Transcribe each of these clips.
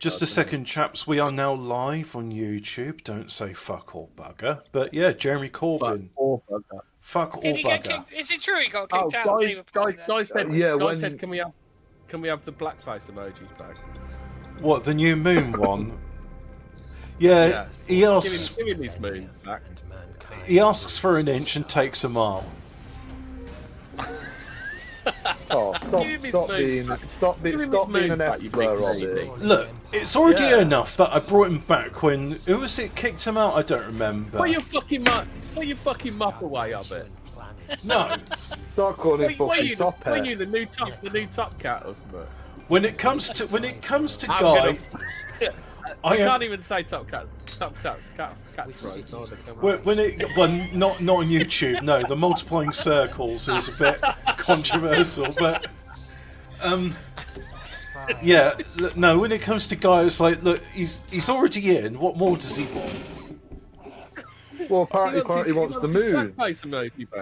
Just a second, chaps. We are now live on YouTube. Don't say fuck or bugger. But yeah, Jeremy Corbyn. Fuck or Did he get bugger. kicked? Is it true he got kicked out? Guys said, Yeah, said, can we have the blackface emojis back? What, the new moon one? Yeah, he asks. Give him his moon back. He asks for an inch and takes a mile. Oh, stop being an F-slur on it. Look, it's already enough that I brought him back when... Who was it kicked him out? I don't remember. Put your fucking muck away, I bet. No. Start calling fucking top hair. When you the new top cat or something? When it comes to Guy... I can't even say top cats. Top cats, cat When not on YouTube. No, the multiplying circles is a bit controversial, but yeah, no. When it comes to Guy, it's like, look, he's already in. What more does he want? Well, apparently he wants the moon.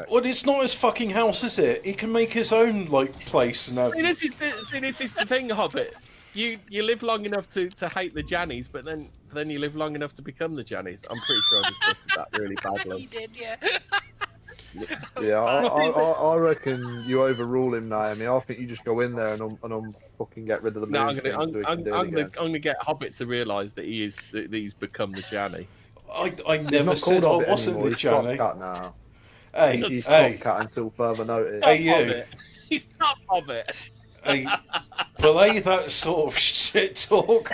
Well, it's not his fucking house, is it? He can make his own place and everything. This is the thing, Hobbit. You live long enough to hate the Jannies, but then you live long enough to become the Jannies. I'm pretty sure I just did that really badly. You did, yeah. Yeah, I reckon you overrule him, Naomi. I think you just go in there and fucking get rid of the moon. No, I'm gonna get Hobbit to realise that he's become the Janny. I never said I wasn't the Janny. Now. He's top cat until further notice. Hey, you. Hobbit. He's top Hobbit. Hey, belay that sort of shit talk.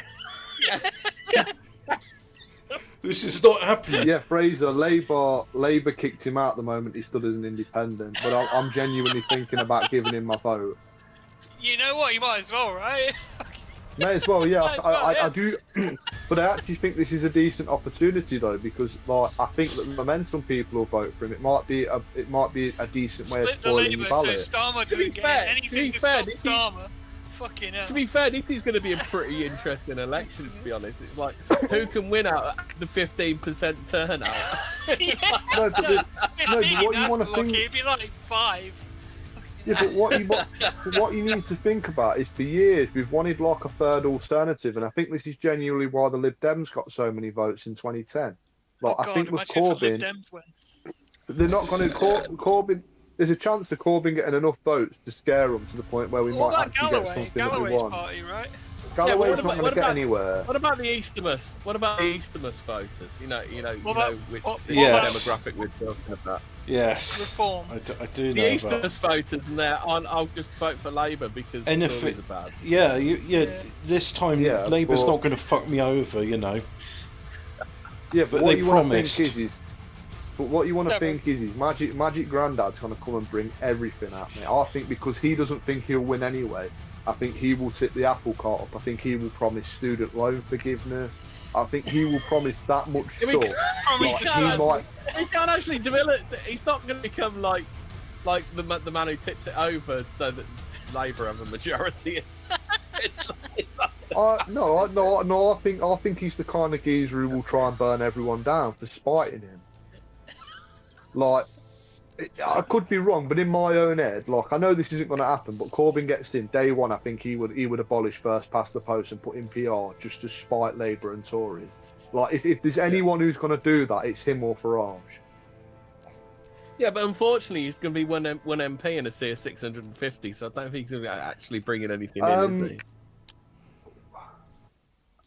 This is not happening. Yeah, Fraser, Labour kicked him out at the moment he stood as an independent, but I'm genuinely thinking about giving him my vote. You know what? You might as well, right? May as well, yeah. I do, but I actually think this is a decent opportunity though, because like I think that the momentum people will vote for him. It might be a decent way of spoiling the ballot. So Starmer doesn't get anything to stop Starmer. Fucking hell. To be fair, this is going to be a pretty interesting election. To be honest, it's like who can win out the 15% turnout. No, but what you want to think? It'd be like 5. Yeah, but what you need to think about is for years we've wanted like a third alternative, and I think this is genuinely why the Lib Dems got so many votes in 2010. Like I think with Corbyn, they're not going to Corbyn. There's a chance to Corbyn getting enough votes to scare them to the point where we might actually get something that we want. Party, right? Galloway's not going to get anywhere. What about the Eastermas? What about the Eastermas voters? You know which demographic we're talking about. Yes. Reform. I do know the Eastermas voters, and I'll just vote for Labour because the Tories are bad. Yeah. This time Labour's not going to fuck me over, you know. Yeah, but they promised. What you want to think is Magic Grandad's going to come and bring everything at me. I think because he doesn't think he'll win anyway, I think he will tip the apple cart up. I think he will promise student loan forgiveness. I think he will promise that much stuff. He can't actually do it. He's not going to become like the man who tips it over so that Labour have a majority. No. I think he's the kind of geezer who will try and burn everyone down for spiting him. Like, I could be wrong, but in my own head, like I know this isn't going to happen, but Corbyn gets in day one. I think he would abolish first past the post and put in PR just to spite Labour and Tories. Like if there's anyone who's going to do that, it's him or Farage. Yeah, but unfortunately, he's going to be one MP in a sea of 650, so I don't think he's going to actually bring in anything in, is he?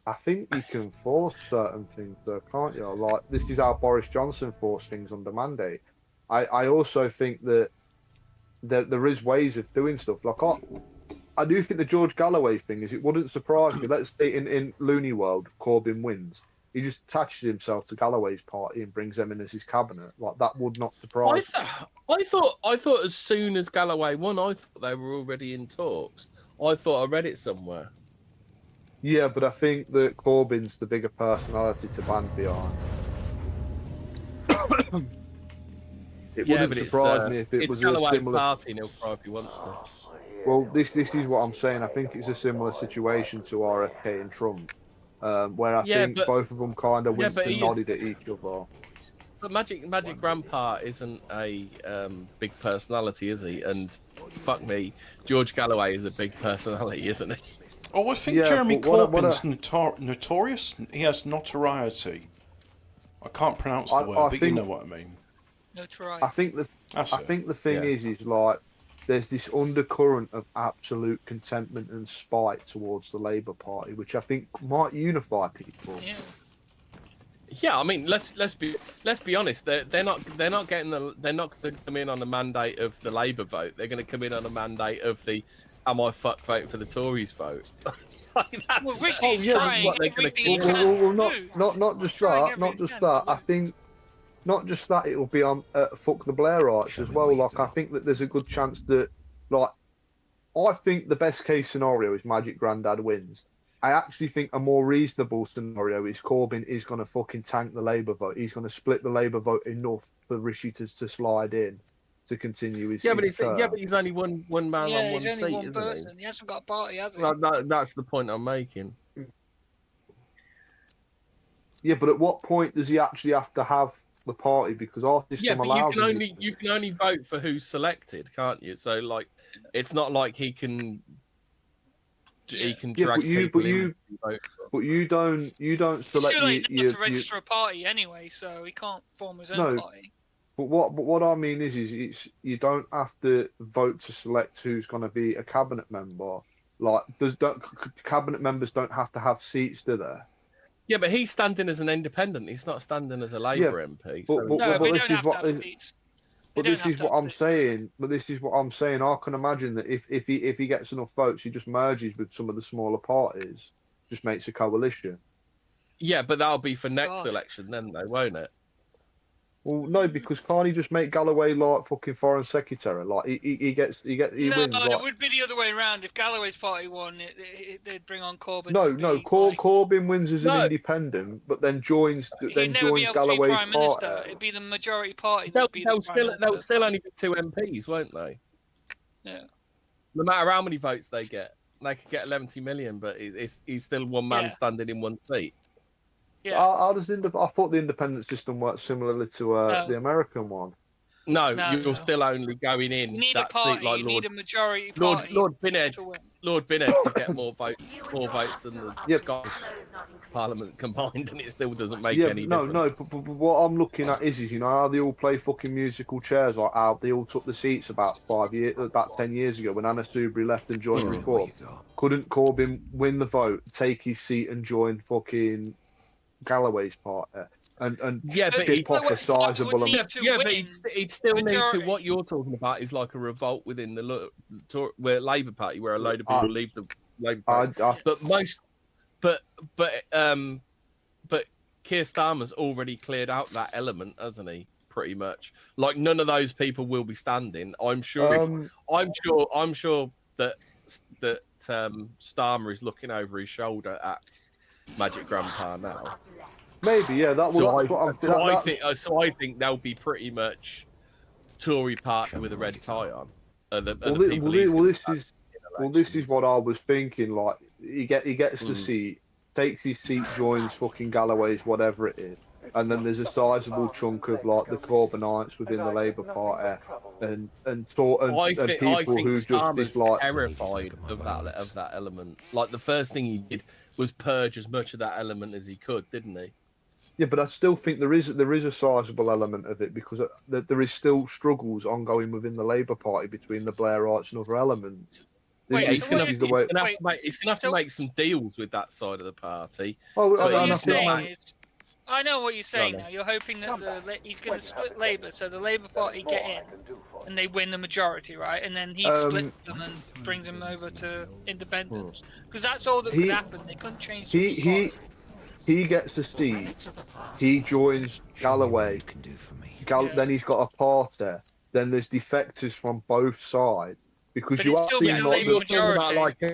I think you can force certain things, though, can't you? Like, this is how Boris Johnson forced things under mandate. I also think that there is ways of doing stuff. Like, I do think the George Galloway thing is, it wouldn't surprise me. Let's say in Looney World, Corbyn wins. He just attaches himself to Galloway's party and brings them in as his cabinet. Like, that would not surprise me. I thought as soon as Galloway won, I thought they were already in talks. I thought I read it somewhere. Yeah, but I think that Corbyn's the bigger personality to band behind. It wouldn't surprise me if it was a similar party, and he'll cry if he wants to. Well, this is what I'm saying. I think it's a similar situation to RFK and Trump, where I think both of them kind of winked and nodded at each other. But Magic Grandpa isn't a big personality, is he? And fuck me, George Galloway is a big personality, isn't he? Oh, I think Yeah, Jeremy but what Corbyn's notorious. He has notoriety. I can't pronounce the word, I but think, you know what I mean. No try. I think That's I it. think the thing Yeah. is like there's this undercurrent of absolute contentment and spite towards the Labour Party, which I think might unify people. Yeah. Yeah, I mean, let's be honest. They're not going to come in on the mandate of the Labour vote. They're going to come in on the mandate of the "Am I fuck vote for the Tories" vote. That's, Well, Richie's yeah, trying what they're gonna everything keep he doing. can. Well, to lose. not just Trying that, not everything just he can that. to I lose. think not just that. It will be on fuck the Blairites as well. Like I think that there's a good chance that like I think the best case scenario is Magic Grandad wins. I actually think a more reasonable scenario is Corbyn is going to fucking tank the Labour vote. He's going to split the Labour vote enough for Rishi to slide in to continue his but term. he's only one man on Yeah, one he's only seat, one isn't person. He hasn't got a party, has he? he? That's the point I'm making. Yeah, but at what point does he actually have to have the party? Because our system Yeah, but allows him. you can only vote for who's selected, can't you? So like, it's not like he can Yeah, drag people in. To vote for. But you don't He's select too late now your, to register a party anyway, so he can't form his own No. party. But what I mean is it's you don't have to vote to select who's going to be a cabinet member. Like cabinet members don't have to have seats, do they? Yeah, but he's standing as an independent. He's not standing as a Labour MP. but- So but- No, but but this they don't is have what to have seats. But They this don't is have to what have I'm seats. saying. But this is what I'm saying. I can imagine that if he gets enough votes, he just merges with some of the smaller parties, just makes a coalition. yeah, but that'll be for next God. election then, though, won't it? Well, no, because can't he just make Galloway like fucking foreign secretary? Like he No, wins. it Like, would be the other way around. If Galloway's party won, they'd bring on Corbyn. no, to no. be, like, Corbyn wins as an No. independent, but then joins he'd never be able to be Galloway's prime minister. party. It'd be the majority party. They'll That'd be the prime still minister. only be 2 MPs, won't they? Yeah. No matter how many votes they get, they could get 11 million, but he's still one man Yeah. standing in one seat. Yeah. How does I thought the independent system worked similarly to No. the American one. No, No, you're no. still only going in You need a that party. seat like You Lord need a majority party. Lord Bined. to win. Lord Bined could get more votes than the Yep. Scottish Parliament combined, and it still doesn't make Yeah, any no, difference. no. But what I'm looking at is you know how they all play fucking musical chairs, like how they all took the seats about 10 years ago when Anna Soubry left and joined the club. Couldn't Corbyn win the vote, take his seat, and join fucking Galloway's party? And Yeah, but pick off a Galloway's party sizable would amount. need to Yeah, but win he'd still need to. majority. What you're talking about is like a revolt within the where Labour Party, where a load of people leave the Labour Party. But Keir Starmer's already cleared out that element, hasn't he? Pretty much. Like none of those people will be standing. I'm sure. I'm sure that Starmer is looking over his shoulder at Magic Grandpa now. Maybe, yeah. That's what I'm. So I think they'll be pretty much Tory party with a red tie on. This is what I was thinking. Like he gets the seat, takes his seat, joins fucking Galloway's whatever it is, and then there's a sizable chunk of like the Corbynites within the Labour Party, and people who just Starmer's is like terrified of that element. Like the first thing he did was purge as much of that element as he could, didn't he? Yeah, but I still think there is a sizable element of it because there is still struggles ongoing within the Labour Party between the Blairites and other elements. Wait, He's going to have to So- make some deals with that side of the party. Oh, So What he's you're saying not- is, I know what you're saying No. now. You're hoping that he's going to split Labour, so the Labour Party get in, and they win the majority, right? And then he splits them and brings them over to independence, because that's all that could happen. They couldn't change. the he gets the seat. He joins Galloway. Then he's got a party. Then there's defectors from both sides because But you it's are still seeing because Yeah, like Labour you're talking about majority. like a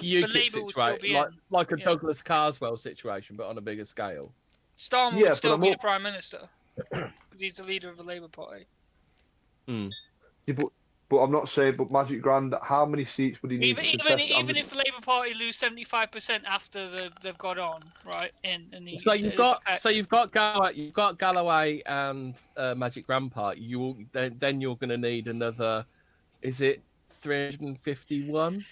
the UKIP Labour will still be situation, in. like a Yeah. Douglas Carswell situation, but on a bigger scale. Starmer Yeah, would still but be I'm the prime minister because he's the leader of the Labour Party. Yeah, but I'm not saying. But Magic Grand, how many seats would he need Even to contest? even if the Labour Party lose 75% after they've got on, right? So you've got Galloway and Magic Grandpa. Then you're going to need another. Is it 351?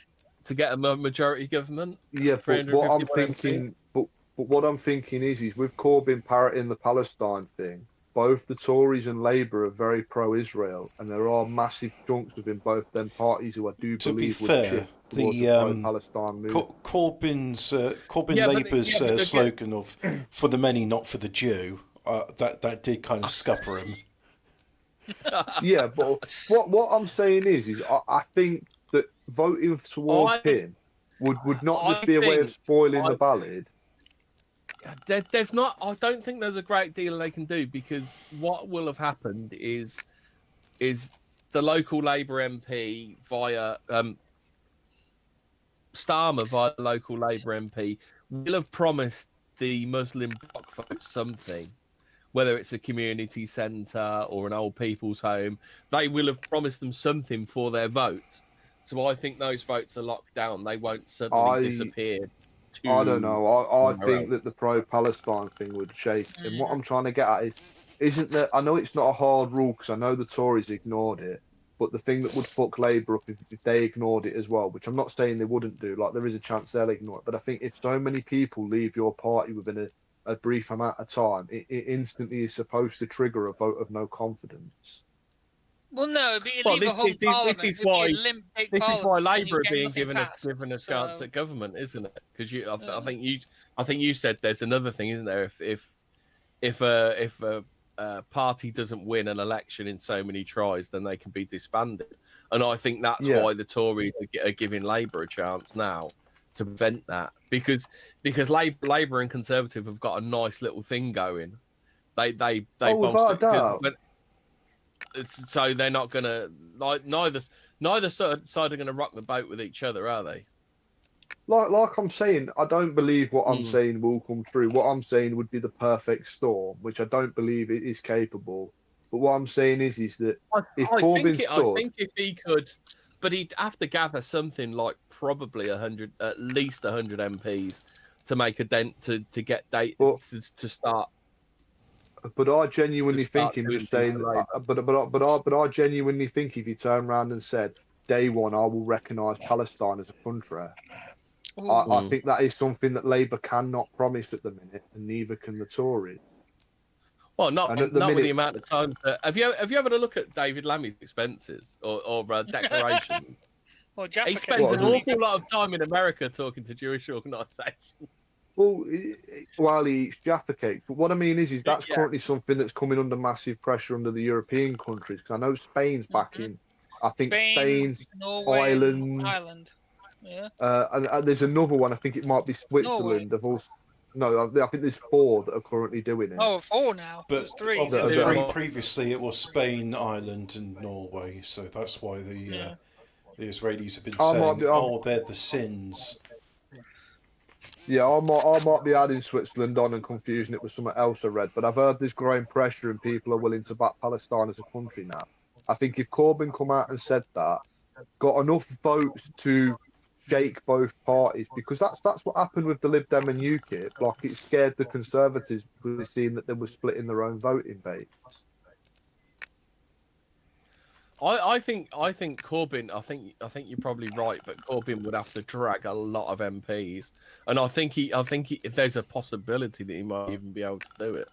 to get a majority government. Yeah, but what I'm 351 MP. thinking, but what I'm thinking is with Corbyn parroting the Palestine thing, both the Tories and Labour are very pro-Israel, and there are massive chunks within both them parties who I do To be believe would fair, shift towards the the pro-Palestine move. Corbyn Yeah, but Labour's the- slogan of "for the many, not for the Jew" that did kind of scupper him. Yeah, but what I'm saying is I think that voting towards him would not just be a way of spoiling the ballad. There's not. I don't think there's a great deal they can do, because what will have happened is the local Labour MP via Starmer via local Labour MP will have promised the Muslim bloc folks something, whether it's a community centre or an old people's home. They will have promised them something for their vote. So I think those votes are locked down. They won't suddenly disappear. I don't know. I think that the pro-Palestine thing would shake. And what I'm trying to get at isn't that, I know it's not a hard rule because I know the Tories ignored it, but the thing that would fuck Labour up if they ignored it as well, which I'm not saying they wouldn't do, like there is a chance they'll ignore it, but I think if so many people leave your party within a brief amount of time, it instantly is supposed to trigger a vote of no confidence. Well, no, but you leave a whole parliament. This is why Labour are being given a chance at government, isn't it? Because I think you said there's another thing, isn't there? If a party doesn't win an election in so many tries, then they can be disbanded. And I think that's why the Tories are giving Labour a chance now to prevent that, because Labour and Conservative have got a nice little thing going. They so they're not gonna, like, neither side are gonna rock the boat with each other, are they? Like I'm saying, I don't believe what I'm saying will come true. What I'm saying would be the perfect storm, which I don't believe it is capable. But what I'm saying is that if Corbyn stood, I think if he could, but he'd have to gather something like probably at least 100 MPs to make a dent to get to start. But I genuinely think him just saying, but I genuinely think if he turned around and said, day one, I will recognise Palestine as a country, I think that is something that Labour cannot promise at the minute, and neither can the Tories. Well, not with the amount of time. Have you ever had a look at David Lammy's expenses or declarations? Well, he spends an awful lot of time in America talking to Jewish organisations. Well, while he eats Jaffa cakes. But what I mean is that's currently something that's coming under massive pressure under the European countries. Because I know Spain's backing. I think Spain's, Norway, Ireland. Yeah. And there's another one. I think it might be Switzerland. I think there's 4 that are currently doing it. Oh, 4 now. But there's 3. Of the 3 previously, it was Spain, Ireland, and Norway. So that's why the Israelis have been saying, they're the sins. Yeah, I might be adding Switzerland on and confusing it with something else I read, but I've heard there's growing pressure and people are willing to back Palestine as a country now. I think if Corbyn come out and said that, got enough votes to shake both parties, because that's what happened with the Lib Dem and UKIP. Like, it scared the Conservatives because it seemed that they were splitting their own voting base. I think Corbyn. I think you're probably right, but Corbyn would have to drag a lot of MPs, and I think if there's a possibility that he might even be able to do it.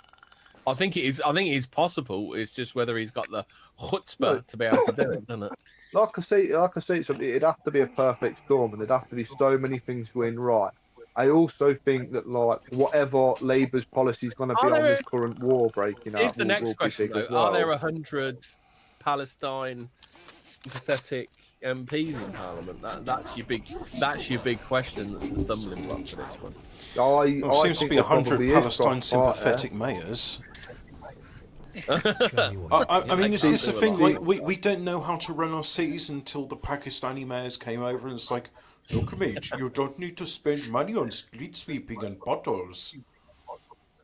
I think it is possible. It's just whether he's got the chutzpah to be able to do it, doesn't it? Like I say, it'd have to be a perfect storm, and there'd have to be so many things going right. I also think that, like, whatever Labour's policy is going to be on this current war breaking out. Is the next question though? Well. Are there 100 Palestine sympathetic MPs in Parliament? That's your big question. That's the stumbling block for this one. There seems to be 100 Palestine sympathetic mayors. I mean, is this the thing? Like, we don't know how to run our cities until the Pakistani mayors came over and it's like, look at me, you don't need to spend money on street sweeping and potholes. See,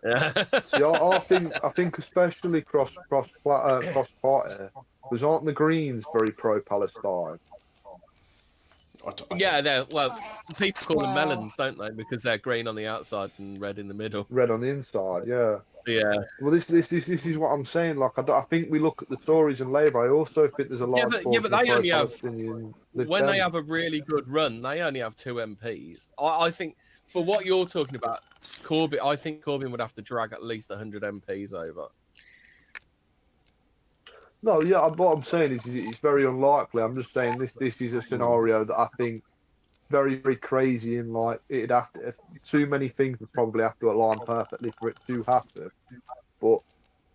I think especially cross party, because aren't the Greens very pro-Palestine? People call them melons, don't they? Because they're green on the outside and red in the middle. Red on the inside, yeah. Yeah. Well, this is what I'm saying. Like, I think we look at the Tories and Labour. I also think there's a lot of but they only have when they have a really good run. They only have 2 MPs. I think for what you're talking about, Corbyn. I think Corbyn would have to drag at least 100 MPs over. No, yeah. What I'm saying is it's very unlikely. I'm just saying this is a scenario that I think very, very crazy, and like it'd have to, too many things would probably have to align perfectly for it to happen. But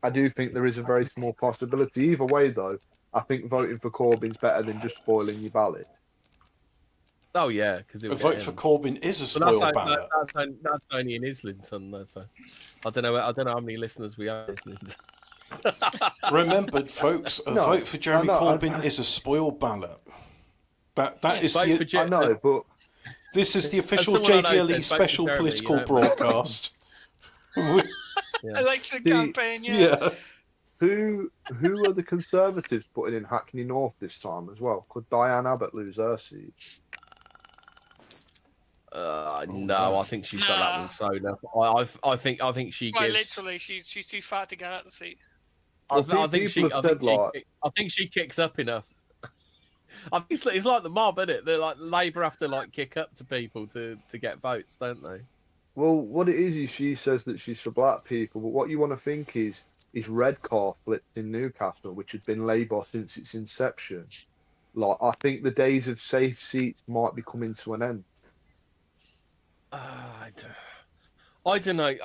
I do think there is a very small possibility. Either way, though, I think voting for Corbyn's better than just spoiling your ballot. Oh yeah, because a vote for Corbyn is a spoiled ballot. That's only in Islington, though. So I don't know how many listeners we have in Islington. Remember, folks, a vote for Jeremy Corbyn is a spoiled ballot. That is the. I know, but this is the official JGLE special political broadcast. Election campaign, yeah. Who are the Conservatives putting in Hackney North this time as well? Could Diane Abbott lose her seat? No, I think she's got that one sewn up. I think she quite gives. Literally, she's too fat to get out of the seat. I think she kicks up enough. I think it's like the mob, isn't it? They're like Labour have to like kick up to people to get votes, don't they? Well, what it is she says that she's for black people, but what you want to think is Redcar flipped in Newcastle, which had been Labour since its inception. Like, I think the days of safe seats might be coming to an end. I don't know.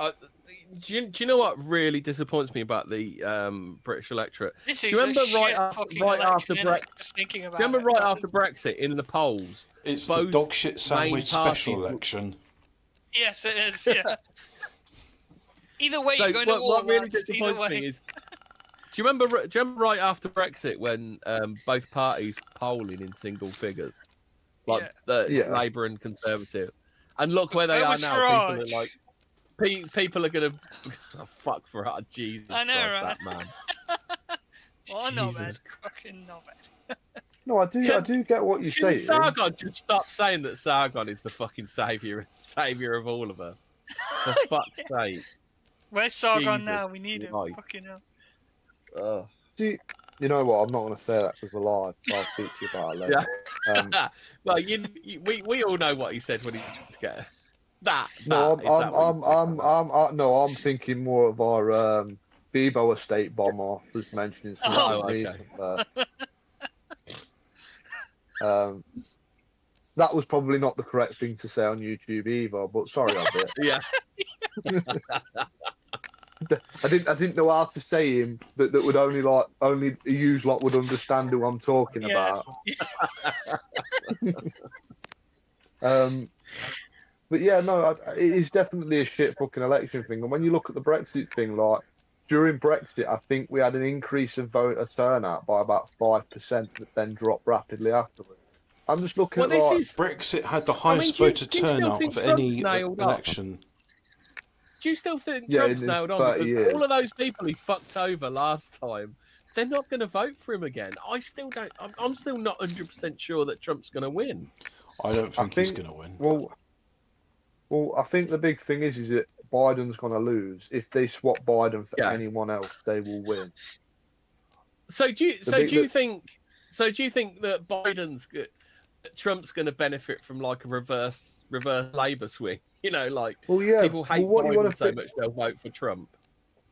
Do you know what really disappoints me about the British electorate? Do you remember right after Brexit in the polls? It's the dog shit sandwich special election. Yes, it is. Yeah. Either way, you're going to war. What really disappoints me is. Do you remember right after Brexit when both parties polling in single figures, like Labour and Conservative, and look where they are now. People are like. People are gonna fuck for our Jesus. I know, Christ, right? that man. Oh no, man! Fucking know it. No, I do get what you're saying. Sargon just stop saying that Sargon is the fucking savior of all of us. For fuck's sake. Where's Sargon now? We need him. Fucking hell. See, you know what? I'm not going to say that because we're live. I'll speak to you about it later. Yeah. Well, we all know what he said when he tried to get. I'm thinking more of our Bebo estate bomber was mentioning. That was probably not the correct thing to say on YouTube either, but sorry of it. Yeah. I didn't know how to say him that would only use lot would understand who I'm talking about. But yeah, no, it is definitely a shit fucking election thing. And when you look at the Brexit thing, like during Brexit, I think we had an increase of voter turnout by about 5%, that then dropped rapidly afterwards. I'm just looking at Brexit had the highest voter turnout of any election. Do you still think Trump's nailed on? Because all of those people he fucked over last time, they're not going to vote for him again. I'm still not 100% sure that Trump's going to win. I don't think he's going to win. Well, I think the big thing is that Biden's going to lose. If they swap Biden for anyone else, they will win. So do you think that Trump's going to benefit from like a reverse Labour swing? You know, like people hate Biden so much they'll vote for Trump.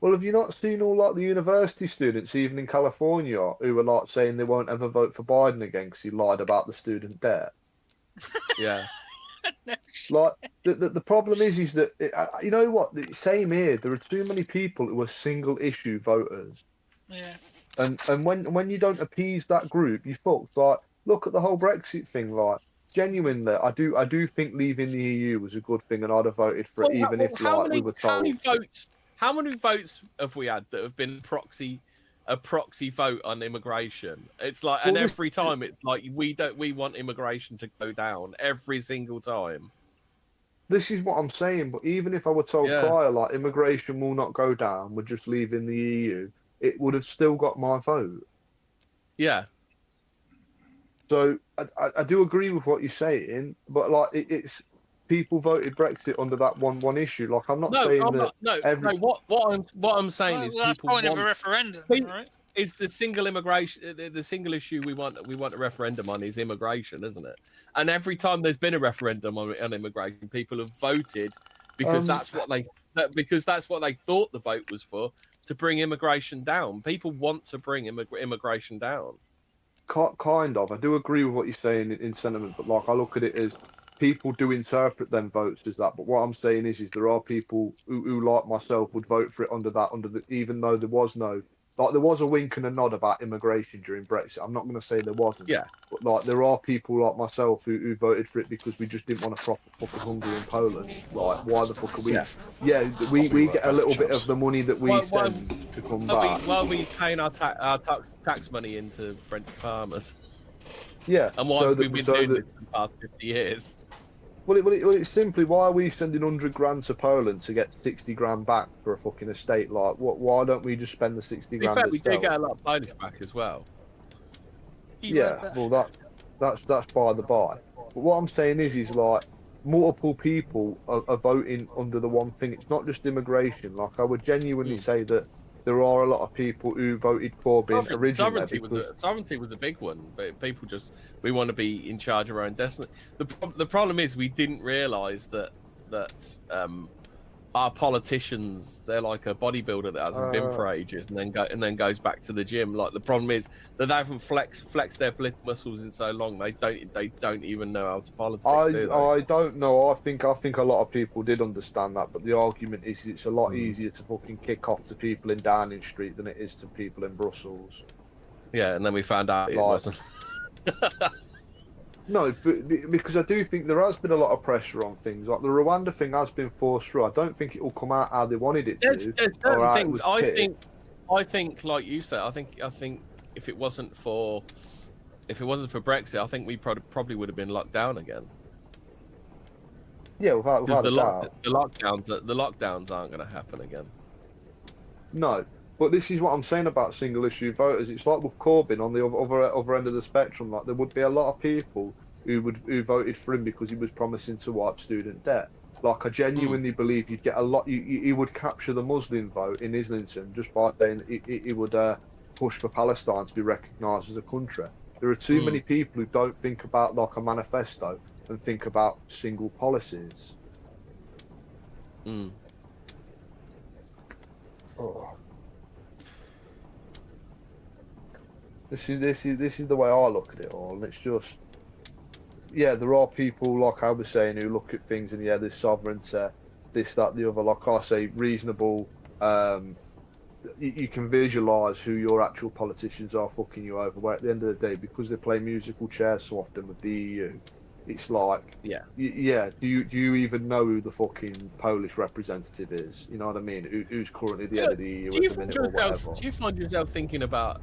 Well, have you not seen all like the university students, even in California, who are like saying they won't ever vote for Biden again because he lied about the student debt? Yeah. Like the problem is that you know what? Same here. There are too many people who are single issue voters. Yeah. And when you don't appease that group, you fucked. Like, look at the whole Brexit thing. Like, genuinely, I do think leaving the EU was a good thing, and I'd have voted for it, even if we were told. How many votes have we had that have been a proxy vote on immigration? It's like, and every time it's like we want immigration to go down every single time. This is what I'm saying. But even if I were told prior, like, immigration will not go down, we're just leaving the EU, it would have still got my vote. Yeah. So I do agree with what you're saying, but like it's people voted Brexit under that one issue. Like I'm not saying I'm that not. No, every. no. What I'm saying is Well, that's people point of a want. referendum, right? It's the single immigration. The single issue we want a referendum on is immigration, isn't it? And every time there's been a referendum on immigration, people have voted because that's what they thought the vote was for, to bring immigration down. People want to bring immigration down. Kind of. I do agree with what you're saying in sentiment, but like I look at it as people do interpret them votes as that. But what I'm saying is there are people who like myself would vote for it under the even though there was no there was a wink and a nod about immigration during Brexit. I'm not going to say there wasn't. Yeah. But like there are people like myself who voted for it because we just didn't want to prop up Hungary and Poland. Like why the fuck are we? Yeah, we get a little bit of the money that we send to come back. While we paying our tax money into French farmers. Yeah. And why have we been doing this for the past 50 years? Well, it's simply why are we sending 100 grand to Poland to get 60 grand back for a fucking estate? Like, why don't we just spend the 60 grand? In fact, we do get a lot of Polish back as well. Yeah, well, that's by the by. But what I'm saying is like multiple people are voting under the one thing. It's not just immigration. Like, I would genuinely say that there are a lot of people who voted Corbyn originally. Sovereignty was a big one, but people we want to be in charge of our own destiny. The problem is we didn't realise that our politicians, they're like a bodybuilder that hasn't been for ages and then goes back to the gym. Like the problem is that they haven't flexed their political muscles in so long they don't even know how to politic. I don't know. I think a lot of people did understand that, but the argument is it's a lot easier to fucking kick off to people in Downing Street than it is to people in Brussels. Yeah, and then we found out it wasn't. No, but because I do think there has been a lot of pressure on things. Like the Rwanda thing has been forced through. I don't think it will come out how they wanted it to. There's certain things. I think, like you said, I think if it wasn't for Brexit, I think we probably would have been locked down again. Yeah, without the lockdowns aren't going to happen again. No. But this is what I'm saying about single issue voters. It's like with Corbyn on the other end of the spectrum. Like there would be a lot of people who voted for him because he was promising to wipe student debt. Like I genuinely believe you'd get a lot. He would capture the Muslim vote in Islington just by saying he would push for Palestine to be recognised as a country. There are too many people who don't think about like a manifesto and think about single policies. Oh. This is the way I look at it all, and it's just, yeah, there are people like I was saying who look at things and there's sovereignty, this, that, the other. Like I say, reasonable. You can visualise who your actual politicians are fucking you over. Where at the end of the day, because they play musical chairs so often with the EU, it's like, Do you even know who the fucking Polish representative is? You know what I mean? Who's currently the head of the EU at the minute or whatever? Do you find yourself thinking about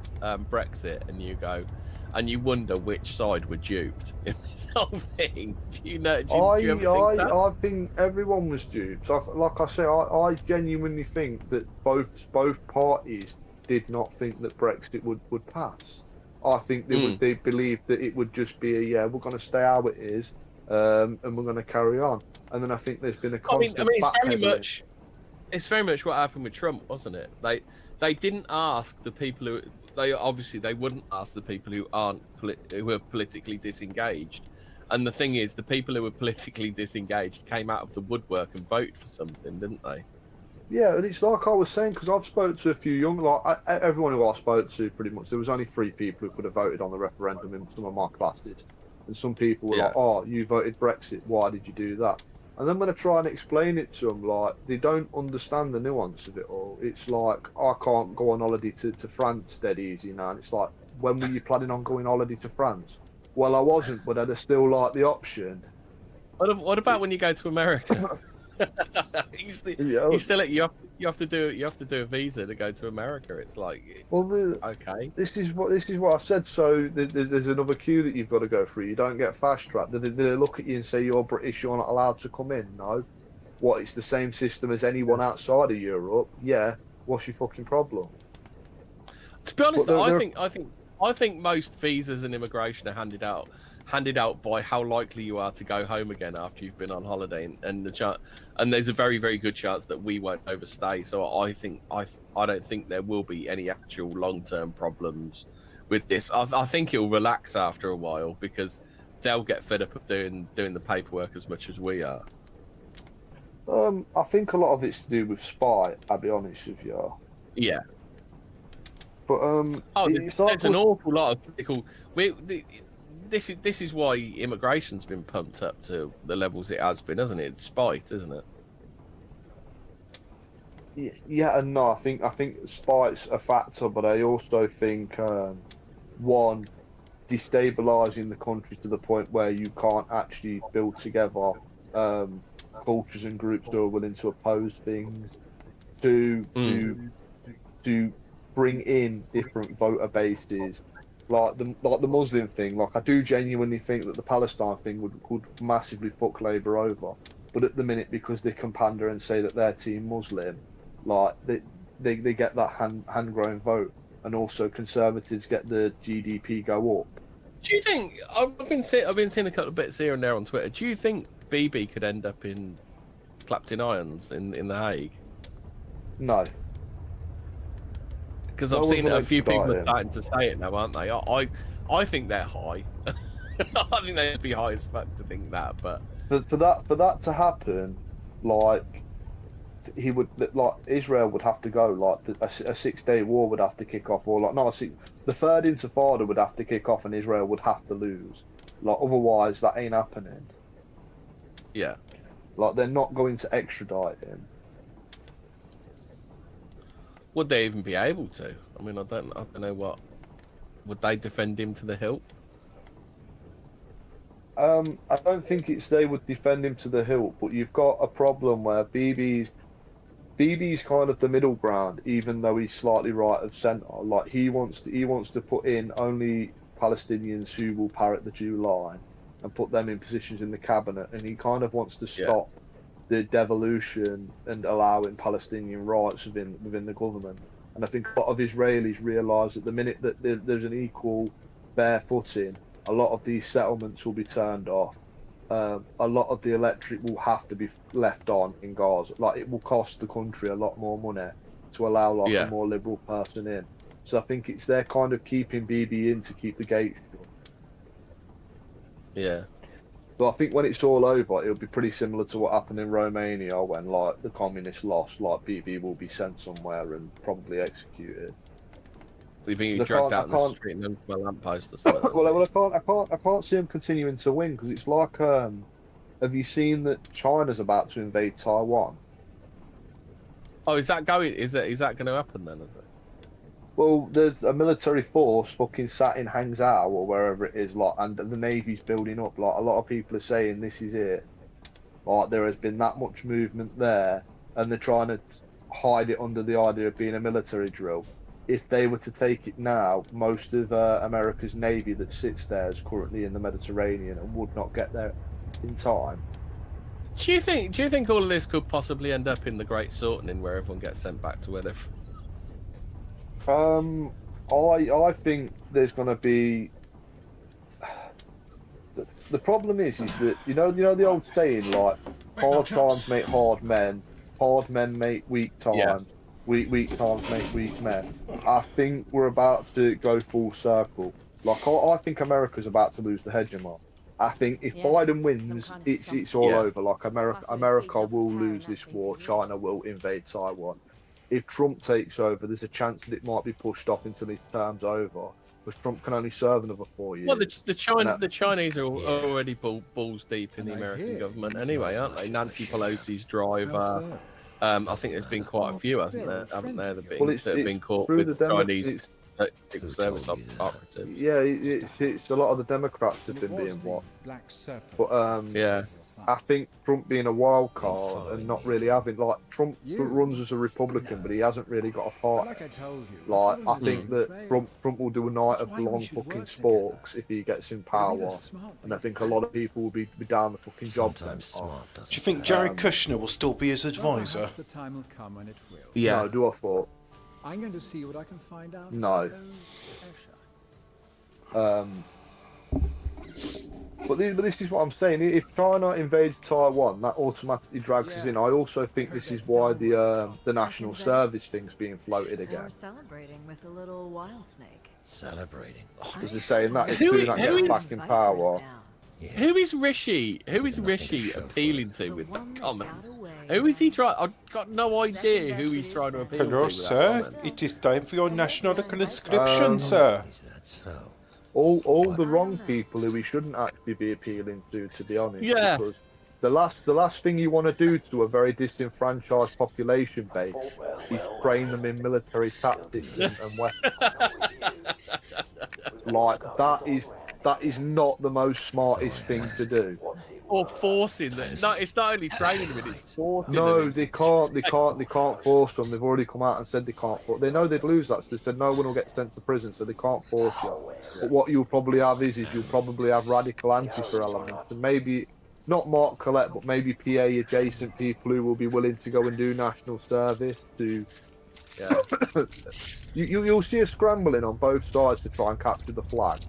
Brexit and you go, and you wonder which side were duped in this whole thing? Do you ever think that? I think everyone was duped. Like I say, I genuinely think that both parties did not think that Brexit would pass. I think they believed that it would just be we're going to stay how it is, and we're going to carry on. And then I think there's been a constant. it's very much what happened with Trump, wasn't it? They didn't ask the people who they wouldn't ask the people who who are politically disengaged. And the thing is, the people who were politically disengaged came out of the woodwork and voted for something, didn't they? Yeah, and it's like I was saying, because I've spoken to a few everyone who I spoke to, pretty much, there was only 3 people who could have voted on the referendum in some of my classes. And some people were like, oh, you voted Brexit, why did you do that? And then when I try and explain it to them, like, they don't understand the nuance of it all. It's like, I can't go on holiday to France dead easy now. And it's like, when were you planning on going on holiday to France? Well, I wasn't, but I'd still like the option. What about when you go to America? you have to do a visa to go to America. It's like, okay. This is what I said. So there's another queue that you've got to go through. You don't get fast track. They look at you and say you're British, you're not allowed to come in. No, what? It's the same system as anyone outside of Europe. Yeah. What's your fucking problem? To be honest, I think I think most visas and immigration are handed out by how likely you are to go home again after you've been on holiday, and there's a very, very good chance that we won't overstay. So I don't think there will be any actual long-term problems with this. I think it'll relax after a while because they'll get fed up of doing the paperwork as much as we are. I think a lot of it's to do with spy. I'll be honest with you. Yeah. But there's an awful lot of political. This is why immigration's been pumped up to the levels it has been, hasn't it? It's spite, isn't it? Yeah and no. I think spite's a factor, but I also think one, destabilising the country to the point where you can't actually build together cultures and groups who are willing to oppose things. To bring in different voter bases, like the Muslim thing. Like, I do genuinely think that the Palestine thing would massively fuck Labour over. But at the minute, because they can pander and say that they're team Muslim, like they get that hand-grown vote, and also Conservatives get the GDP go up. Do you think I've been seeing a couple of bits here and there on Twitter? Do you think BB could end up clapped in irons in The Hague? No. Because I've seen a few people are starting to say it now, aren't they? I think they're high. I think they'd be high as fuck to think that, but for that to happen, like Israel would have to go, like a 6-day war would have to kick off, or the third Intifada would have to kick off, and Israel would have to lose. Like, otherwise, that ain't happening. Yeah. Like, they're not going to extradite him. Would they even be able to? I mean, I don't know what. Would they defend him to the hilt? I don't think they would defend him to the hilt, but you've got a problem where BB's kind of the middle ground, even though he's slightly right of centre. Like, he wants to put in only Palestinians who will parrot the Jew line and put them in positions in the cabinet, and he kind of wants to stop the devolution and allowing Palestinian rights within the government. And I think a lot of Israelis realise that the minute that there's an equal bare footing, a lot of these settlements will be turned off. A lot of the electric will have to be left on in Gaza. Like, it will cost the country a lot more money to allow a more liberal person in. So I think it's they're kind of keeping BB in to keep the gates shut. Yeah. But I think when it's all over, it'll be pretty similar to what happened in Romania when, like, the communists lost. Like, BB will be sent somewhere and probably executed. You think you dragged out in the street and then from a lamppost or something? Well, I can't see him continuing to win, because it's like, have you seen that China's about to invade Taiwan? Oh, is that going to happen then? Is it? Well, there's a military force fucking sat in Hangzhou or wherever it is, like, and the navy's building up. Like, a lot of people are saying this is it. Like, there has been that much movement there, and they're trying to hide it under the idea of being a military drill. If they were to take it now, most of America's navy that sits there is currently in the Mediterranean and would not get there in time. Do you think all of this could possibly end up in the Great Sorting, where everyone gets sent back to where they're from? I think there's going to be. The problem is that you know the old saying, like, hard times make hard men make weak times. Yeah. Weak times make weak men. I think we're about to go full circle. Like, I think America's about to lose the hegemon. I think if Biden wins, it's all over. Like, America will lose this war. China will invade Taiwan. If Trump takes over, there's a chance that it might be pushed off until his term's over, because Trump can only serve another 4 years. Well, the Chinese are already balls deep in the American government anyway, aren't they? Nancy Pelosi's driver. I think there's been quite a few, haven't there? That have been caught with Chinese Secret Service operatives. Yeah, it's a lot of the Democrats have been being watched. But yeah. I think Trump being a wild card and not really having, like, Trump runs as a Republican, but he hasn't really got a party. Like, I think that Trump will do a night of long fucking sporks if he gets in power, and I think a lot of people will be down the fucking job then. Do you think Jared Kushner will still be his advisor? Yeah. No, do I thought? I'm going to see what I can find out. No. Um, but this is what I'm saying. If China invades Taiwan, that automatically drags us in. I also think this is why the national service thing's being floated again. We're celebrating with a little wild snake. Celebrating. Because they're saying that if Who doing that who gets is- back in power. Yeah. Who is Rishi? Who is Nothing to Rishi show for appealing it. to with The that one that comment? got away. Who is he trying? I've got no idea who he's trying to appeal to. Hello, with that sir. comment. It is time for your national conscription, sir. Is that so? All the wrong people who we shouldn't actually be appealing to be honest. Yeah. Because the last thing you want to do to a very disenfranchised population base is train them in military tactics and weapons. Like that is not the most smartest thing to do. Or forcing them. No, it's not only training them, it's forcing them. No, into- they can't force them. They've already come out and said they can't force. They know they'd lose that, so they said no one will get sent to prison, so they can't force you. But what you'll probably have is you'll probably have radical Antifa elements, and maybe not Mark Collette, but maybe PA adjacent people who will be willing to go and do national service. You'll see a scrambling on both sides to try and capture the flag.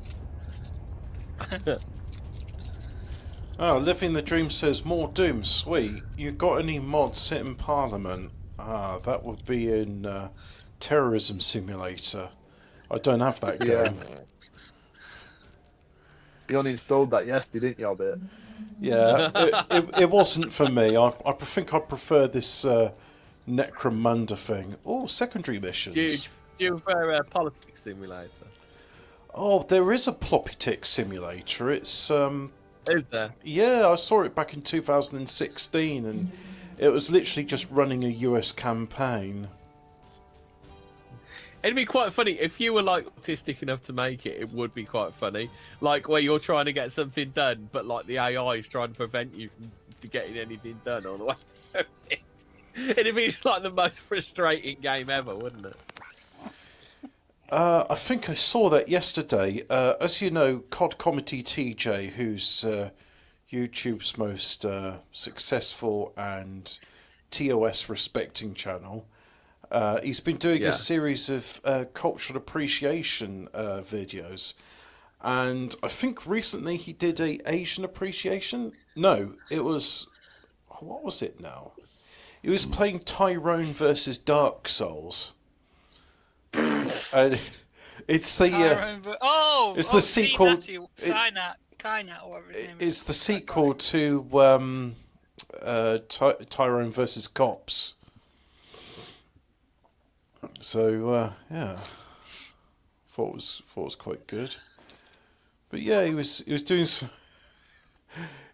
Oh, Living the Dream says, more Doom, sweet. You got any mods set in Parliament? Ah, that would be in Terrorism Simulator. I don't have that Yeah. game. You uninstalled that yesterday, didn't you, a bit? Yeah, it wasn't for me. I think I prefer this Necromunda thing. Oh, secondary missions. Do you prefer a politics simulator? Oh, there is a Ploppy Tick simulator. It's Is there? yeah, I saw it back in 2016, and it was literally just running a US campaign. It'd be quite funny if you were like autistic enough to make it. It would be quite funny, like where you're trying to get something done, but like the AI is trying to prevent you from getting anything done all the way through it. It'd be like the most frustrating game ever, wouldn't it? I think I saw that yesterday. As you know, COD Comedy TJ, who's YouTube's most successful and TOS respecting channel, he's been doing a series of cultural appreciation videos. And I think recently he did a Asian appreciation. No, it was... What was it now? He was playing Tyrone versus Dark Souls. And it's the it's the sequel. Kynat, or whatever his name is. It's the sequel to Tyrone versus Cops. So yeah, thought it was quite good. But yeah, he was doing some.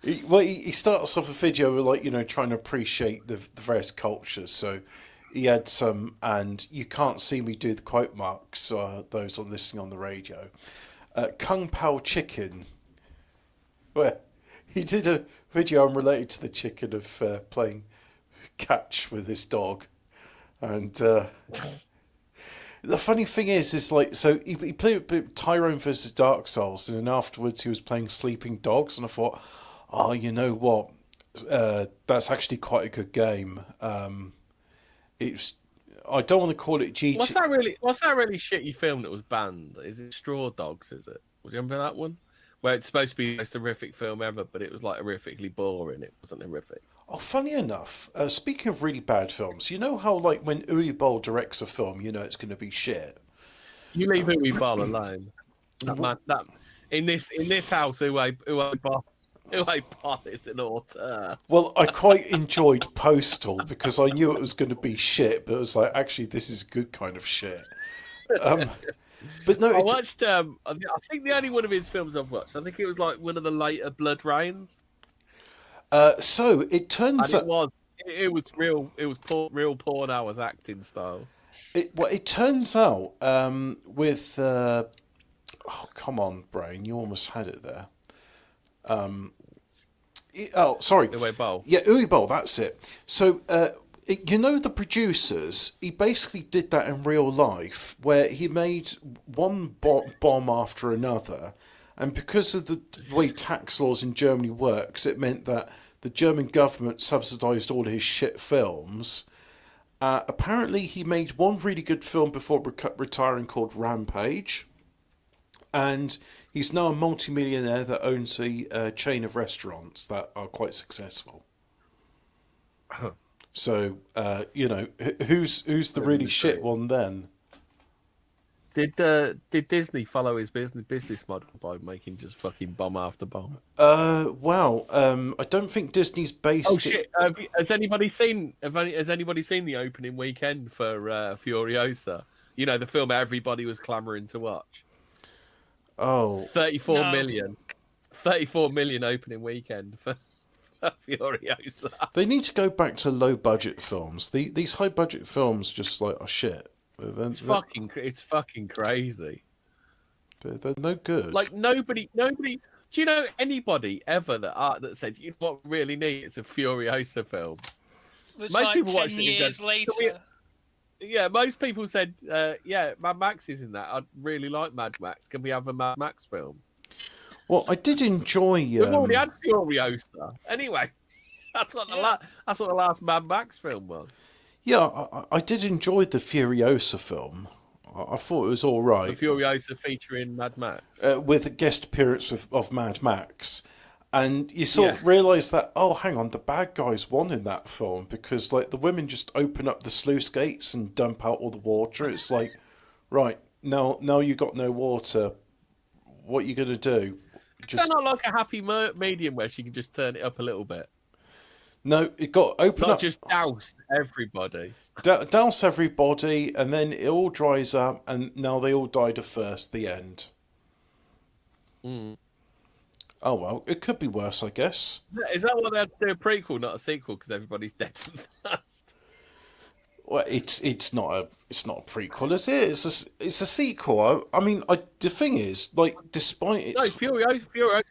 He starts off a video with, like, you know, trying to appreciate the various cultures. So he had some, and you can't see me do the quote marks, those are listening on the radio. Kung Pao Chicken, where he did a video unrelated to the chicken of playing catch with his dog. And the funny thing is like, so he played Tyrone versus Dark Souls, and then afterwards he was playing Sleeping Dogs, and I thought, oh, you know what? That's actually quite a good game. It's, I don't want to call it GT. What's that really shitty film that was banned? Is it Straw Dogs? Is it? Do you remember that one? Where it's supposed to be the most horrific film ever, but it was like horrifically boring. It wasn't horrific. Oh, funny enough, speaking of really bad films, you know how, like, when Uwe Boll directs a film, you know it's going to be shit. You leave Uwe Boll alone. That in this house, Uwe Boll is an auteur. Well, I quite enjoyed Postal because I knew it was going to be shit, but it was like, actually, this is good kind of shit. But no, I watched. I think the only one of his films I've watched. I think it was like one of the later Blood Rains. So it turns out it was real. It was real porn hours acting style. It turns out with oh, come on, brain, you almost had it there. Oh, sorry. Uwe Boll. Yeah, Uwe Boll, that's it. So, you know, the producers, he basically did that in real life, where he made one bomb after another, and because of the way tax laws in Germany works, it meant that the German government subsidised all his shit films. Apparently, he made one really good film before retiring called Rampage, and He's now a multimillionaire that owns a chain of restaurants that are quite successful. So, who's the really shit one then? Did Disney follow his business model by making just fucking bomb after bomb? I don't think Disney's based. Oh shit! Has anybody seen? Has anybody seen the opening weekend for Furiosa? You know, the film everybody was clamoring to watch. Oh, 34 million. 34 million opening weekend for Furiosa. They need to go back to low budget films. These high budget films just like are shit. It's fucking crazy. They're no good. Like nobody. Do you know anybody ever that said, you know what we really need? It's a Furiosa film. It's Most like people 10 watched it and years go, later. Yeah, most people said, yeah, Mad Max is in that. I'd really like Mad Max. Can we have a Mad Max film? Well, I did enjoy. We've already had Furiosa. Anyway, that's what the last Mad Max film was. Yeah, I did enjoy the Furiosa film. I thought it was all right. The Furiosa featuring Mad Max. With a guest appearance of Mad Max. And you sort of realise that, oh, hang on, the bad guys won in that film because, like, the women just open up the sluice gates and dump out all the water. It's like, right, now you got no water. What are you going to do? Is that not like a happy medium where she can just turn it up a little bit? No, it got open up. Not just douse everybody. Douse everybody, and then it all dries up, and now they all died of thirst. The end. Oh well, it could be worse, I guess. Is that why they had to do a prequel, not a sequel? Because everybody's dead from thirst. Well, it's not a prequel, is it? It's a sequel. I mean, the thing is, like, despite its Furiosa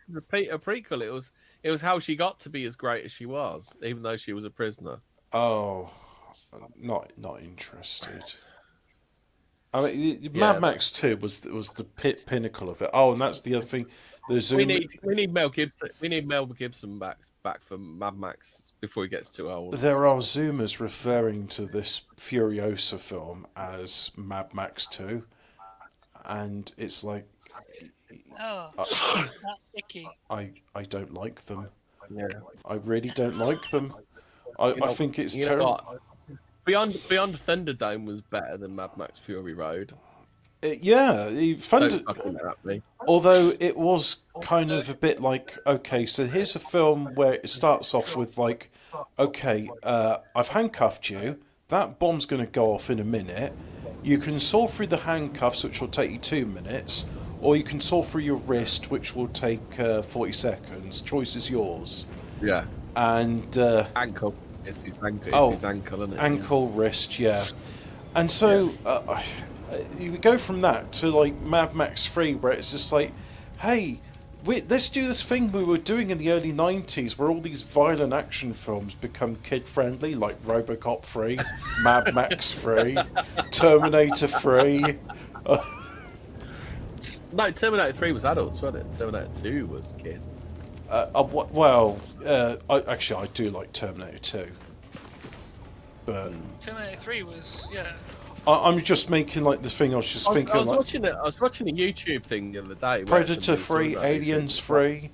was a prequel. It was how she got to be as great as she was, even though she was a prisoner. Oh, not interested. I mean, Mad Max 2 was the pinnacle of it. Oh, and that's the other thing. The Zoom. We need Mel Gibson. We need Mel Gibson back for Mad Max before he gets too old. There are Zoomers referring to this Furiosa film as Mad Max 2, and it's like, Oh, that's icky. I don't like them. Yeah. I really don't like them. I think it's terrible. Beyond Thunderdome was better than Mad Max Fury Road. Although it was kind of a bit like, okay, so here's a film where it starts off with like, okay, I've handcuffed you. That bomb's going to go off in a minute. You can saw through the handcuffs, which will take you 2 minutes, or you can saw through your wrist, which will take 40 seconds. Choice is yours. Yeah. And ankle. It's his ankle. It's his ankle, isn't it? Ankle, wrist, yeah. And so you go from that to like Mad Max 3, where it's just like, hey, let's do this thing we were doing in the early 90s where all these violent action films become kid-friendly, like RoboCop 3, Mad Max 3, Terminator 3. No, Terminator 3 was adults, wasn't it? Terminator 2 was kids. I do like Terminator 2. But Terminator 3 was, I'm just making like the thing I was just thinking. I was watching a YouTube thing the other day. Predator 3, Aliens 3,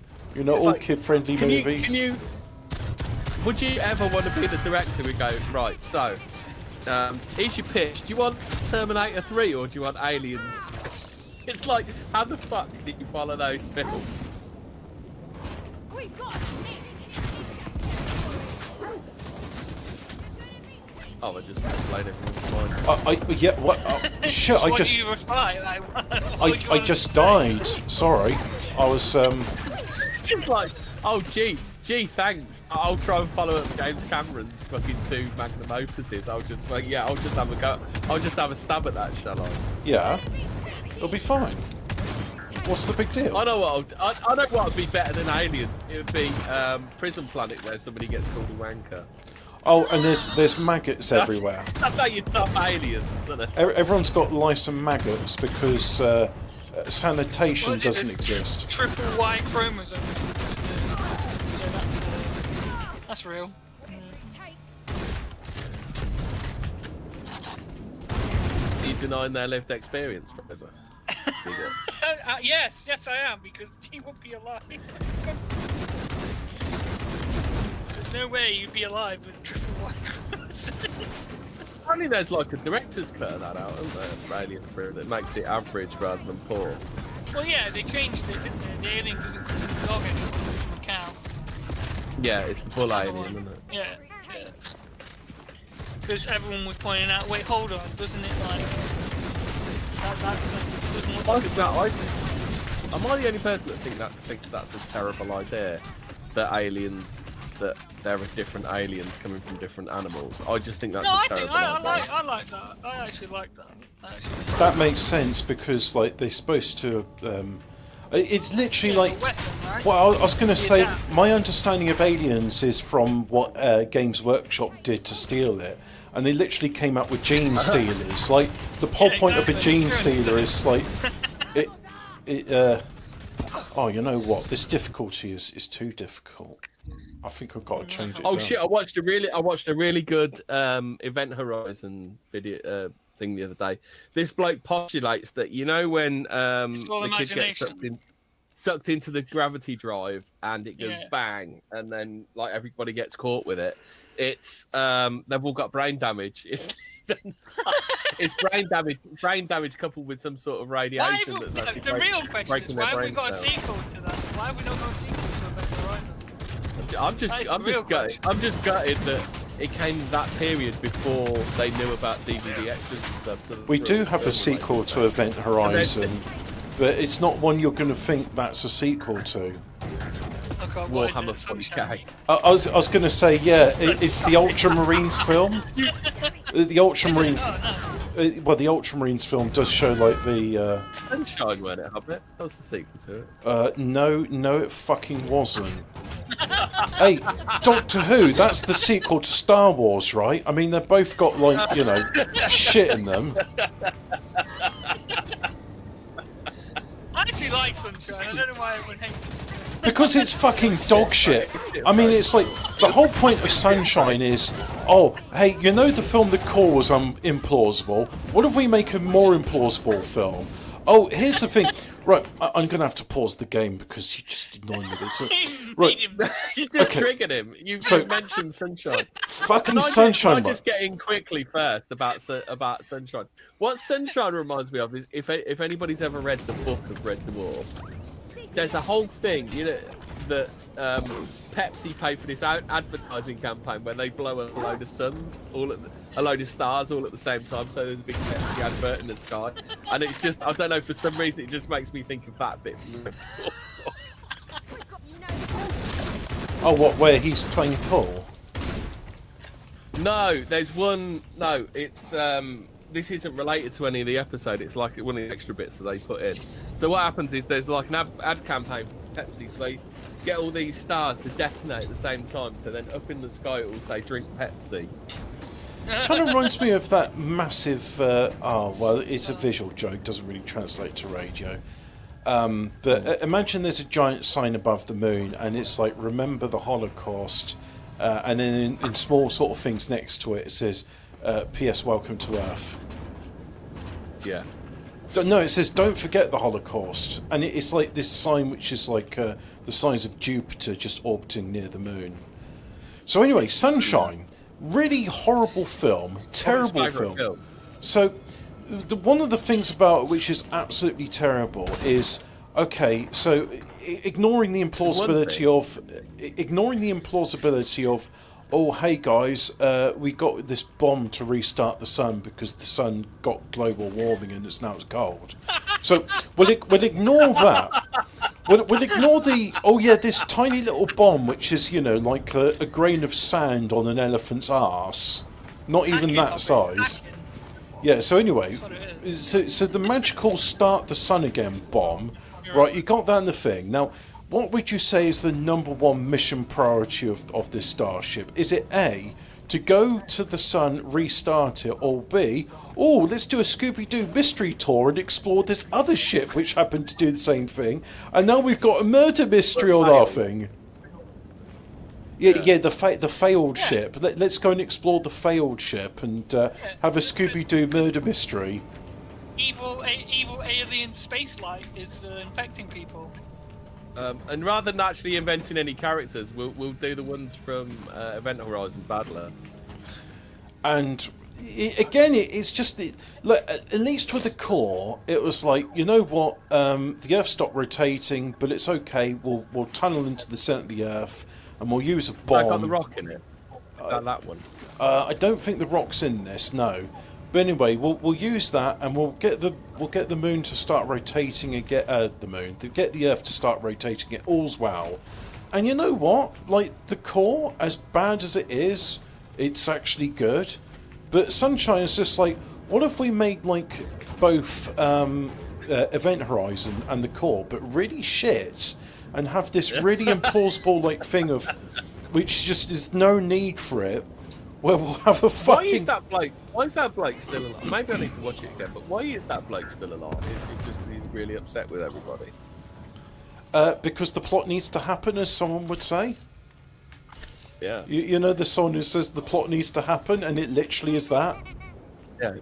all kid-friendly movies. Would you ever want to be the director who goes, right, so, here's your pitch. Do you want Terminator 3 or do you want Aliens? It's like, how the fuck did you follow those films? Oh, I just played it. Shit, What do you reply? I just died. Sorry. I was, Just like, oh, gee, thanks. I'll try and follow up James Cameron's fucking 2 magnum opuses. I'll just have a go. I'll just have a stab at that, shall I? Yeah. It'll be fine. What's the big deal? I know what would be better than Alien. It would be Prison Planet, where somebody gets called a wanker. Oh, and there's maggots everywhere. That's how you top Aliens, isn't it? Everyone's got lice and maggots because sanitation doesn't exist. Triple Y chromosomes. Yeah, that's real. Are you denying their lived experience, Fraser? Yes, I am, because he won't be alive. There's no way you'd be alive with triple white. Only there's like a director's cut of that out, isn't there? For Alien 3 that makes it average rather than poor. Well, yeah, they changed it, didn't they? The alien doesn't come from the dog anymore, it comes from a cow. Yeah, it's the bull alien, isn't it? Yeah. Because everyone was pointing out, wait, hold on, doesn't it like that doesn't look like Am I the only person that thinks that's a terrible idea? That aliens, that there are different aliens coming from different animals. I just think that's a terrible idea. I like that. I actually like that. That makes sense because like they're supposed to. It's literally like. Weapon, right? Well, I was going to say my understanding of aliens is from what Games Workshop did to steal it, and they literally came up with gene stealers. Like the whole point of a gene stealer is like oh, you know what? This difficulty is too difficult. I think I've got to change it. Oh down. shit! I watched a really good Event Horizon video thing the other day. This bloke postulates that when the kid gets sucked into the gravity drive and it goes bang, and then like everybody gets caught with it. It's they've all got brain damage. It's brain damage coupled with some sort of radiation. The real question is why have we got a sequel to that? Why have we not got a sequel to Event Horizon? I'm just gutted that it came that period before they knew about DVD extras and stuff. So we do have a sequel to Event Horizon, but it's not one you're going to think that's a sequel to. Warhammer 40k. I was going to say, it's the Ultramarines film. The Ultramarine. Well, the Ultramarines film does show like the. Sunshine, weren't it, Hobbit? That was the sequel to it. No, it fucking wasn't. Hey, Doctor Who, that's the sequel to Star Wars, right? I mean, they've both got, like, shit in them. I actually like Sunshine. I don't know why everyone hates it. Because it's fucking dog shit. I mean, it's like, the whole point of Sunshine is, oh, hey, the film The Call was implausible. What if we make a more implausible film? Oh, here's the thing. Right, I'm going to have to pause the game because you just annoyed me. So, right. You just triggered him. You mentioned Sunshine. Fucking Sunshine. Can I just get in quickly first about Sunshine? What Sunshine reminds me of is if anybody's ever read the book of Red Dwarf, there's a whole thing, that Pepsi paid for this advertising campaign where they blow a load of suns, a load of stars all at the same time. So there's a big Pepsi advert in the sky, and it's just, I don't know, for some reason it just makes me think of that bit. Oh, what? Where he's playing pool? No, there's one. No, it's this isn't related to any of the episode. It's like one of the extra bits that they put in. So what happens is there's like an ad campaign for Pepsi, so they get all these stars to detonate at the same time. So then up in the sky it will say "Drink Pepsi." Kind of reminds me of that massive. Well, it's a visual joke. Doesn't really translate to radio. But imagine there's a giant sign above the moon, and it's like "Remember the Holocaust," and then in small sort of things next to it, it says. P.S. Welcome to Earth. Yeah. No, it says don't forget the Holocaust, and it's like this sign which is like the size of Jupiter just orbiting near the moon. So anyway, Sunshine, really horrible film, terrible film. So one of the things about it which is absolutely terrible is so ignoring the implausibility of oh, hey guys, we got this bomb to restart the sun because the sun got global warming and it's cold. So we'll ignore that. We'll ignore this tiny little bomb which is, like a grain of sand on an elephant's arse. Not even that size. Yeah, so anyway, so the magical start the sun again bomb, right, you got that in the thing. Now, what would you say is the #1 mission priority of this starship? Is it A, to go to the sun, restart it, or B, let's do a Scooby-Doo mystery tour and explore this other ship which happened to do the same thing, and now we've got a murder mystery on our thing? Yeah, the failed ship. Let's go and explore the failed ship and have a Scooby-Doo murder mystery. evil alien space light is infecting people. And rather than actually inventing any characters, we'll do the ones from Event Horizon Battler. And it's just look. At least with the core, it was like, you know what? The Earth stopped rotating, but it's okay. We'll tunnel into the center of the Earth, and we'll use a bomb. I got the rock in it. That one. I don't think the rock's in this. No. But anyway, we'll use that, and we'll get the moon to start rotating and get the Earth to start rotating. It all's well. And you know what? Like, the core, as bad as it is, it's actually good. But Sunshine is just like, what if we made like both Event Horizon and the core, but really shit, and have this really implausible like thing of, which just is no need for it. Where we'll have a fucking. Why is that bloke still alive? Maybe I need to watch it again. But why is that bloke still alive? He's really upset with everybody. Because the plot needs to happen, as someone would say. Yeah. You know the song who says the plot needs to happen, and it literally is that. Yeah.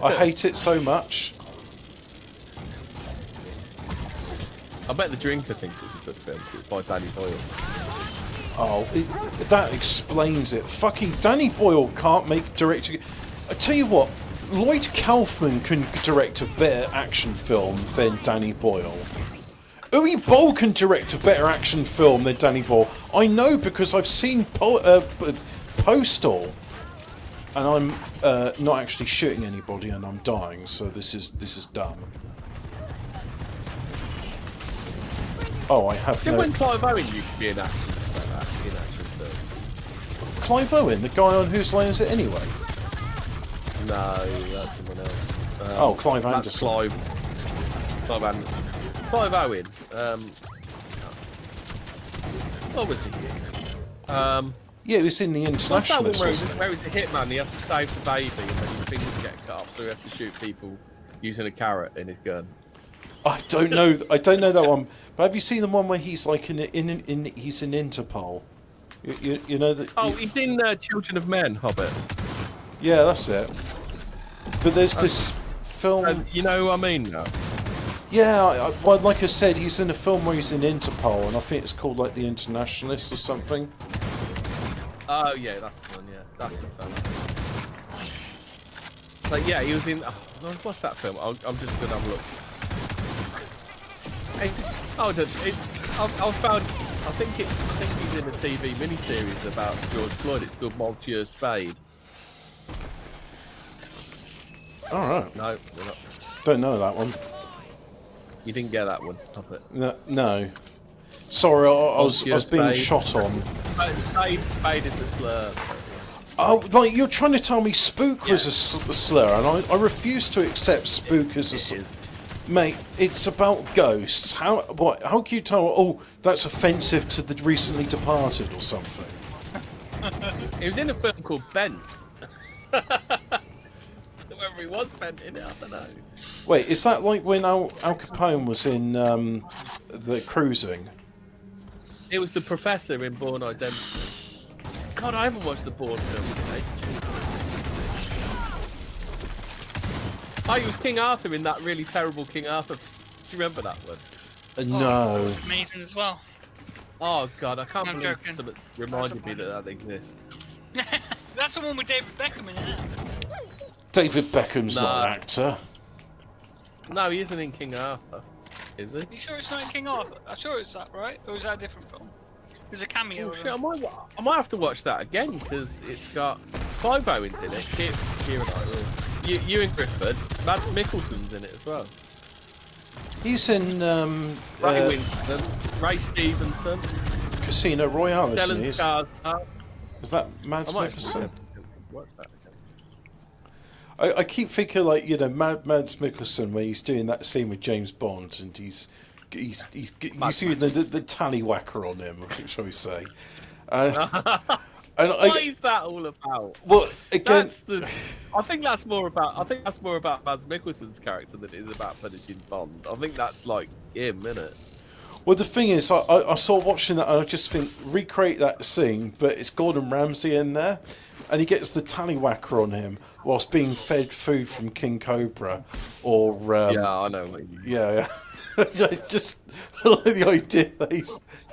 I hate it so much. I bet the drinker thinks it's a good film. 'Cause it's by Danny Boyle. Oh, that explains it. Fucking Danny Boyle can't make directing. I tell you what, Lloyd Kaufman can direct a better action film than Danny Boyle. Uwe Boll can direct a better action film than Danny Boyle. I know because I've seen Postal, and I'm not actually shooting anybody, and I'm dying. So this is dumb. Oh, I have no. When Clive Owen used to be in action film. Clive Owen, the guy on Whose Line Is It Anyway? No, that's someone else. Oh, Clive That's Anderson. Clive Anderson. Clive Owen. What was he? Yeah, it was in the What's that one Internationalist. where Wasn't it? he's a hitman? He has to save the baby, and then his fingers get cut off, so he has to shoot people using a carrot in his gun. I don't know. I don't know that one. But have you seen the one where he's like he's in Interpol? You know that. Oh, he's in Children of Men, Hobbit. Yeah, that's it. But there's this film. You know who I mean now? Yeah, well, like I said, he's in a film where he's in Interpol, and I think it's called like The Internationalist or something. Oh yeah, that's the one. Yeah, that's the fella. But yeah, he was in. Oh, what's that film? I'm just gonna have a look. I found. I think he's in a TV miniseries about George Floyd. It's called Maltier's Fade. All right. No, we're not. Don't know that one. You didn't get that one. Stop it. No. Sorry, I was being Fade. shot on. Fade is a slur. Oh, like you're trying to tell me spook was a slur, and I refuse to accept spook as a slur. Mate, it's about ghosts. How can you tell? Oh, that's offensive to the recently departed or something. It was in a film called Bent. Whether he was bent in it, I don't know. Wait, is that like when Al Capone was in the Cruising? It was the professor in Bourne Identity. God, I haven't watched the Bourne film in ages. Oh, he was King Arthur in that really terrible King Arthur. Do you remember that one? No. It's amazing as well. Oh God, I can't I'm believe joking. something reminded me that exists. That's the one with David Beckham in it. David Beckham's No. not an actor. No, he isn't in King Arthur, is he? You sure it's not in King Arthur? I'm sure it's that, right? Or is that a different film? There's a cameo. Oh of shit, him. I might have to watch that again because it's got Clive Owen's in it, Keira Knightley, Ewan Griffith, Mads Mikkelsen's in it as well. He's in Ray Winston, Ray Stevenson, Casino Royale, isn't Stellan he? Skarsgård. Is that I Mads might actually Mikkelsen? have to watch that again. I keep thinking like, you know, Mads Mikkelsen where he's doing that scene with James Bond and he's you see the tallywhacker on him, shall we say? And What is that all about? Well, again, I think that's more about Mads Mikkelsen's character than it is about finishing Bond. I think that's like him, isn't it? Well, the thing is, I saw watching that, and I just think recreate that scene, but it's Gordon Ramsay in there, and he gets the tallywhacker on him whilst being fed food from King Cobra, or Yeah, I know. What you mean. yeah. I just like the idea that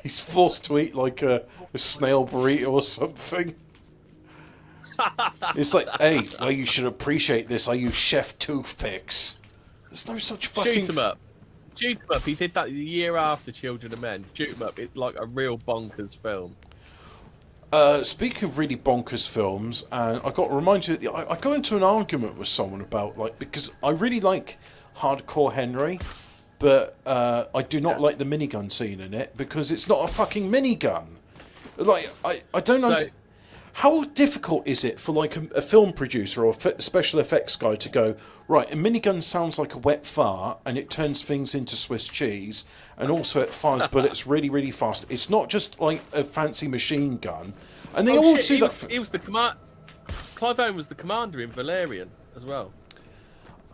he's forced to eat like a snail burrito or something. It's like, hey, well, you should appreciate this. I use chef toothpicks. There's no such fucking. Shoot 'em up. Shoot 'em up. He did that the year after Children of Men. Shoot 'em up. It's like a real bonkers film. Speaking of really bonkers films, and I got to remind you, that I got into an argument with someone about because I really like Hardcore Henry, but I do not like the minigun scene in it because it's not a fucking minigun. Like I don't know. How difficult is it for like a film producer or a special effects guy to go, right, a minigun sounds like a wet fart and it turns things into Swiss cheese and also it fires bullets really, really fast. It's not just like a fancy machine gun. And they all do that. He was the command. Clive Owen was the commander in Valerian as well.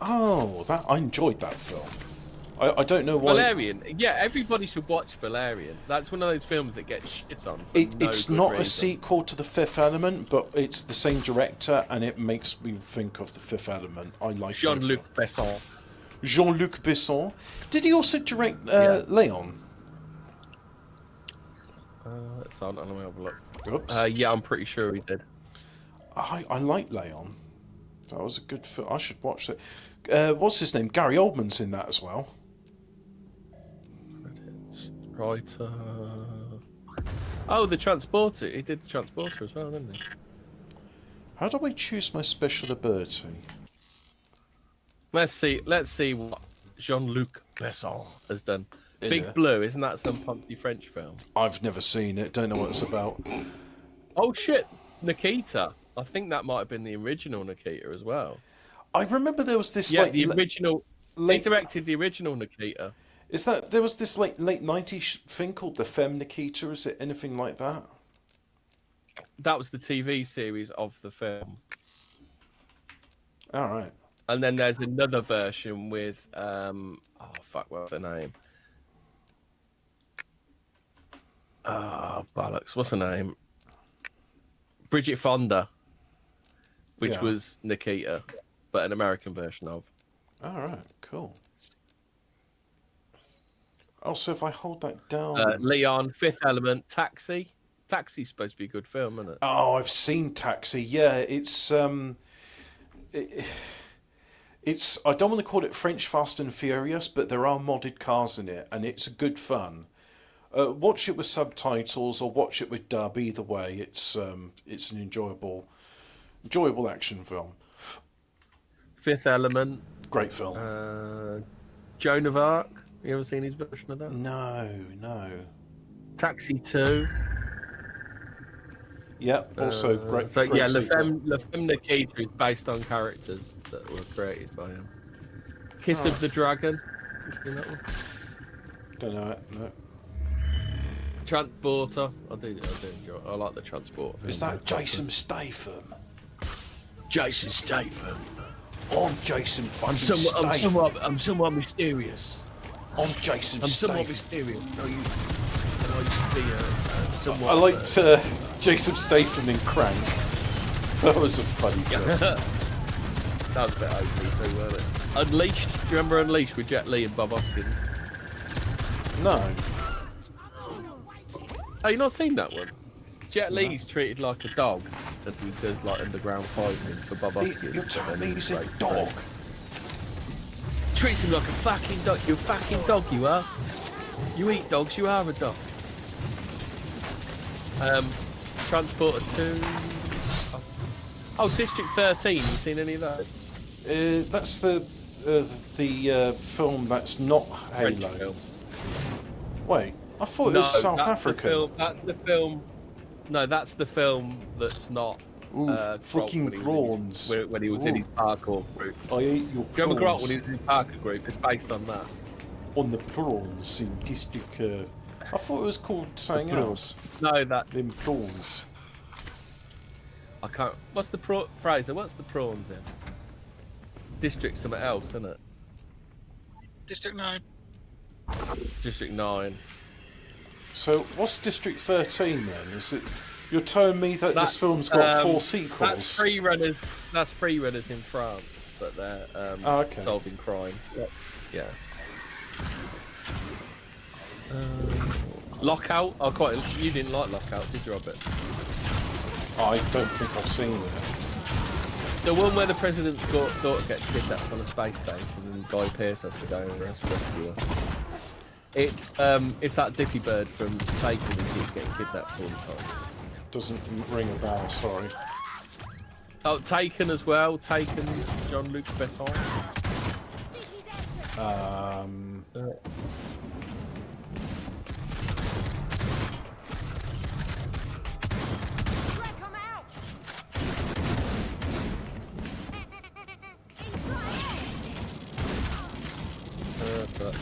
Oh, I enjoyed that film. I don't know why. Valerian, yeah, everybody should watch Valerian. That's one of those films that gets shit on. It's not a sequel to The Fifth Element, but it's the same director, and it makes me think of The Fifth Element. I like Jean-Luc Besson. Jean-Luc Besson. Did he also direct Leon? Let's let me have a look. Oops. Yeah, I'm pretty sure he did. I like Leon. That was a good film. I should watch it. What's his name? Gary Oldman's in that as well. Writer. Oh, the Transporter. He did the Transporter as well, didn't he? How do I choose my special ability? Let's see what Jean-Luc Besson has done. Yeah. Big Blue, isn't that some punky French film? I've never seen it. Don't know what it's about. Oh shit, Nikita. I think that might have been the original Nikita as well. I remember there was this the original. They directed the original Nikita. Is that there was this late 90s thing called the Femme Nikita? Is it anything like that? That was the TV series of the film. All right. And then there's another version with what's her name? Bollocks, what's her name? Bridget Fonda, which was Nikita, but an American version of. All right, cool. Also, if I hold that down... Leon, Fifth Element, Taxi. Taxi's supposed to be a good film, isn't it? Oh, I've seen Taxi. Yeah, it's it's. I don't want to call it French Fast and Furious, but there are modded cars in it, and it's good fun. Watch it with subtitles or watch it with dub. Either way, it's an enjoyable action film. Fifth Element. Great film. Joan of Arc. You ever seen his version of that? No. Taxi 2. Yep, also great. So great yeah, La sequel. Femme Nikita is based on characters that were created by him. Kiss of the Dragon. You seen that one? Don't know it. No. Transporter. I do enjoy it. I like the Transporter. Is that Jason Statham? Jason Statham. I'm Jason fucking Statham. I'm somewhat mysterious. I'm Jason I'm Statham. somewhat mysterious. I used to be somewhat. I liked Jason Statham in Crank. That was a funny film. That was a bit OP too, wasn't it? Unleashed. Do you remember Unleashed with Jet Li and Bob Hoskins? No. Oh, you not seen that one? Jet Li's treated like a dog, and he does like underground fighting for Bob Hoskins. You're telling me he's a dog? Treats him like a fucking dog. You're a fucking dog, you are. You eat dogs, you are a dog. Transporter 2. Oh, District 13. You seen any of that? That's the film that's not French Halo. film. Wait, I thought it was South that's the African. film. That's the film. No, that's the film that's not. Ooh, Grot fucking prawns. when he was in his parkour group. I ate your Do you remember Grot prawns when he was in his parkour group? It's based on that. on the prawns in District. I thought it was called something else. No, that Them prawns. I can't. What's the Fraser? What's the prawns in? District something else, isn't it? District 9. District 9. So what's District 13 then? Is it? You're telling me that this film's got 4 sequels? That's free runners. That's free runners in France, but they're okay. solving crime. Yeah. Lockout. You didn't like Lockout, did you, Robert? I don't think I've seen it. The one where the president's daughter gets kidnapped on a space station and Guy Pearce has to go and rescue her. It's that Dippy Bird from Taken who keeps getting kidnapped all the time. Doesn't ring a bell, sorry. Oh, Taken as well. Taken, Jean-Luc Besson.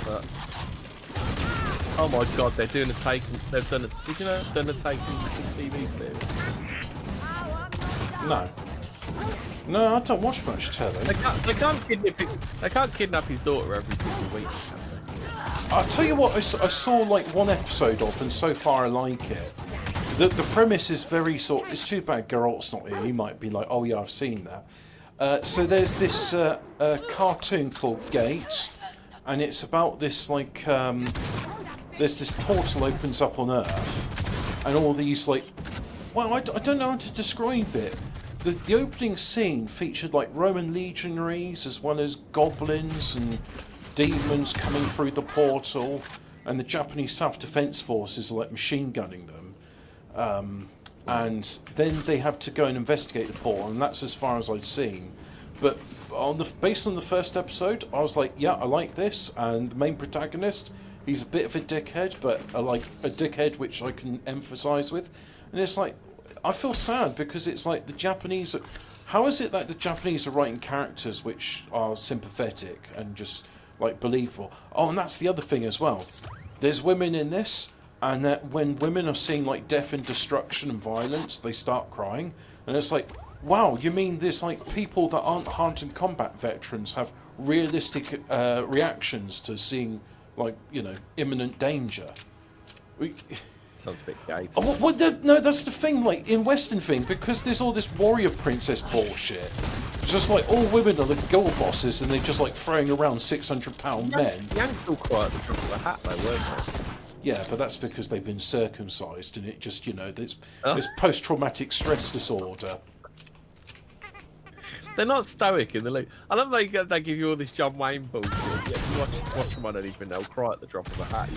That. Oh my God, they're doing a Taken. They've done a. Did you know they've done a Taken TV series? No. No, I don't watch much telly. They can't kidnap his daughter every single week. I'll tell you what, I saw like 1 episode of, and so far I like it. The premise is very sort. It's too bad Geralt's not here. He might be like, oh yeah, I've seen that. So there's this cartoon called Gates, and it's about this like there's this portal opens up on Earth, and all these like, well, I don't know how to describe it. The opening scene featured like Roman legionaries as well as goblins and demons coming through the portal, and the Japanese self-defense forces are like machine gunning them. And then they have to go and investigate the portal, and that's as far as I'd seen. But based on the first episode, I was like, yeah, I like this. And the main protagonist, he's a bit of a dickhead, but like a dickhead which I can empathise with. And it's like, I feel sad because it's like the Japanese. How is it that the Japanese are writing characters which are sympathetic and just like believable? Oh, and that's the other thing as well. There's women in this, and that when women are seeing like death and destruction and violence, they start crying. And it's like, wow, you mean there's like people that aren't hardened combat veterans have realistic reactions to seeing like, you know, imminent danger? Sounds a bit gay. No, that's the thing, like, in Western thing, because there's all this warrior princess bullshit. It's just like, all women are the girl bosses, and they're just like throwing around 600-pound men. Yanks all quite at the drop of a hat, though, weren't they? Yeah, but that's because they've been circumcised, and it just, you know, there's post-traumatic stress disorder. They're not stoic in the league. I love they give you all this John Wayne bullshit. Yeah, you watch them on anything, they'll cry at the drop of a hat.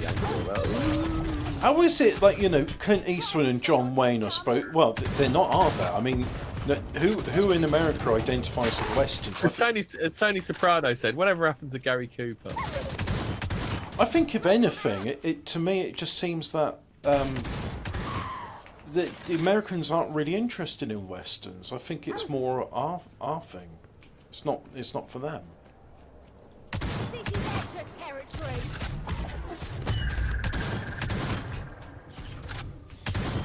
How is it, like, you know, Clint Eastwood and John Wayne are well, they're not, are they? I mean, who in America identifies as Westerns? As Tony Soprano said, whatever happened to Gary Cooper? I think, if anything, to me, it just seems that the Americans aren't really interested in Westerns. I think it's more our thing. It's not for them. This is extra territory.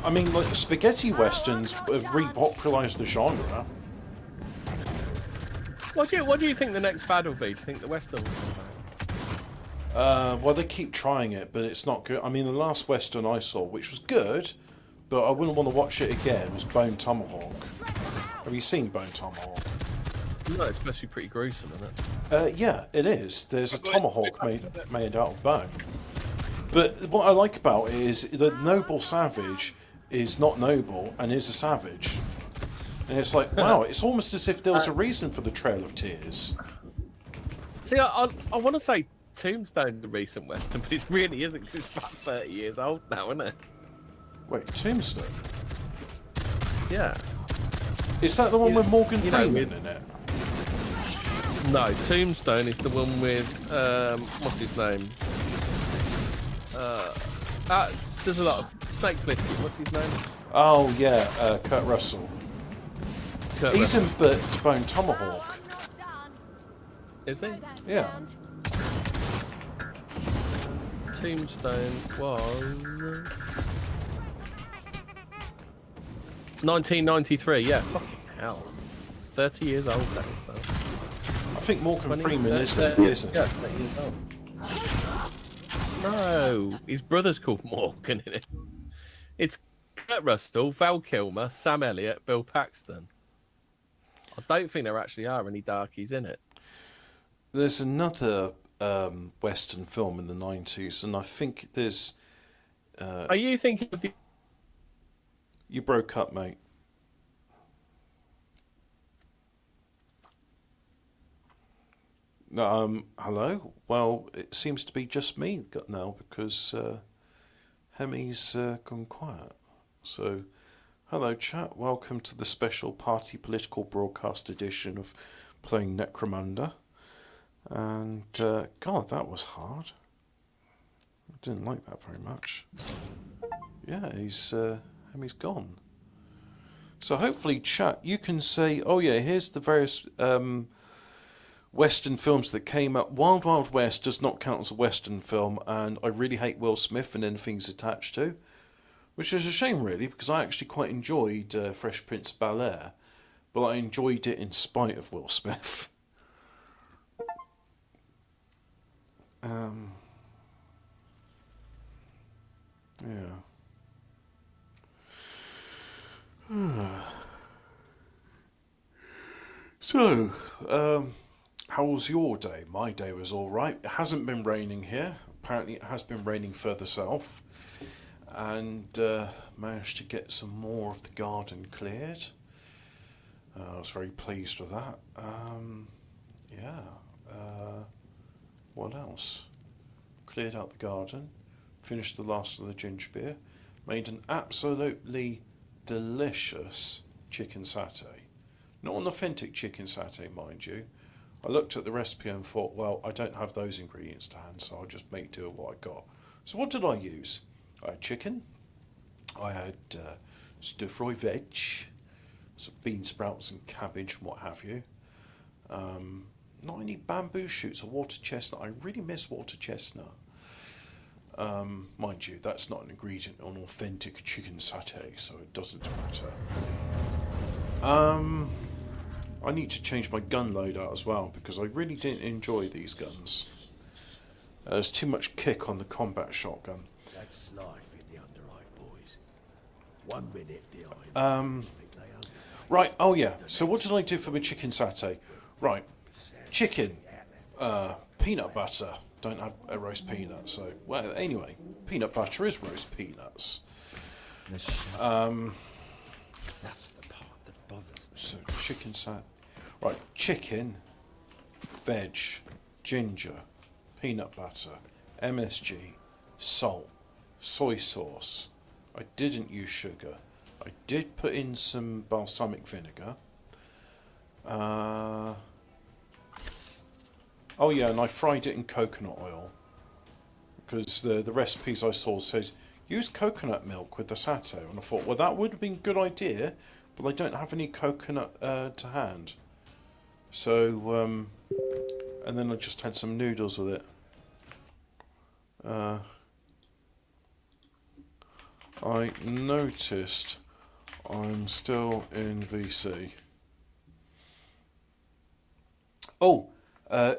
I mean, like, the spaghetti westerns have repopularised the genre. What do you think the next fad will be? Do you think the Western will come back? Well, they keep trying it, but it's not good. I mean, the last Western I saw, which was good, but I wouldn't want to watch it again, was Bone Tomahawk. Have you seen Bone Tomahawk? No, it's supposed to be pretty gruesome, isn't it? Yeah, it is. There's a tomahawk made out of bone. But what I like about it is the noble savage is not noble and is a savage. And it's like, wow, it's almost as if there was a reason for the Trail of Tears. See, I want to say Tombstone's a recent Western, but it really isn't, because it's about 30 years old now, isn't it? Wait, Tombstone? Yeah. Is that the one with Morgan Freeman in it? No, Tombstone is the one with, what's his name? There's a lot of Snake Plissken, what's his name? Oh, yeah, Kurt Russell. He's in Bone Tomahawk. Is he? Yeah. Tombstone was 1993. Yeah, fucking hell, 30 years old that is though. I think Morgan Freeman isn't it? Yeah, 30 years old. No, his brother's called Morgan in it. It's Kurt Russell, Val Kilmer, Sam Elliott, Bill Paxton. I don't think there actually are any darkies in it. There's another Western film in the 90s, and I think there's... Are you thinking of the... You broke up, mate. Hello? Well, it seems to be just me now because Hemi's gone quiet. So, hello chat, welcome to the special party political broadcast edition of Playing Necromunda. And, God, that was hard. I didn't like that very much. Yeah, Hemi's gone. So hopefully, chat, you can say, oh yeah, here's the various... Western films that came up. Wild Wild West does not count as a Western film, and I really hate Will Smith and anything he's attached to, which is a shame really, because I actually quite enjoyed Fresh Prince of Bel-Air, but I enjoyed it in spite of Will Smith. Yeah. So, how was your day? My day was alright. It hasn't been raining here. Apparently it has been raining further south. And managed to get some more of the garden cleared. I was very pleased with that. Yeah. What else? Cleared out the garden. Finished the last of the ginger beer. Made an absolutely delicious chicken satay. Not an authentic chicken satay, mind you. I looked at the recipe and thought, well, I don't have those ingredients to hand, so I'll just make do with what I got. So what did I use? I had chicken. I had stir-fry veg, some bean sprouts and cabbage and what have you. Not any bamboo shoots or water chestnut. I really miss water chestnut. Mind you, that's not an ingredient on authentic chicken satay, so it doesn't matter. I need to change my gun loadout as well, because I really didn't enjoy these guns. There's too much kick on the combat shotgun. That's life in the underhive, boys. 1 minute the iron. Right, oh yeah, so what did I do for my chicken satay? Right, chicken, peanut butter. Don't have a roast peanut, so... Well, anyway, peanut butter is roast peanuts. That's the part that bothers me. So, chicken satay. Right, chicken, veg, ginger, peanut butter, MSG, salt, soy sauce. I didn't use sugar. I did put in some balsamic vinegar. Oh yeah, and I fried it in coconut oil. Because the recipes I saw says, use coconut milk with the satay. And I thought, well, that would have been a good idea, but I don't have any coconut to hand. So, and then I just had some noodles with it. I noticed I'm still in VC. Oh,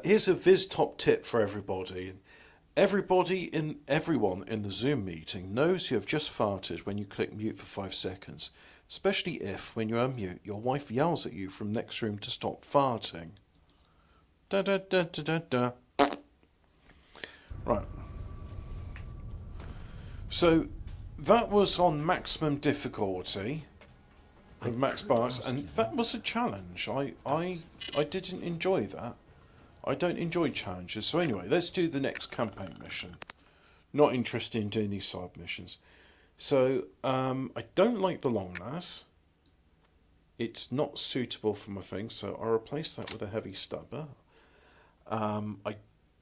here's a Viz top tip for everybody. Everyone in the Zoom meeting knows you have just farted when you click mute for 5 seconds. Especially if, when you unmute, your wife yells at you from next room to stop farting. Da da da da da da. Right. So, that was on maximum difficulty with Max Bars, and that was a challenge. I didn't enjoy that. I don't enjoy challenges. So anyway, let's do the next campaign mission. Not interested in doing these side missions. So, I don't like the long las. It's not suitable for my thing, so I'll replace that with a heavy stubber. I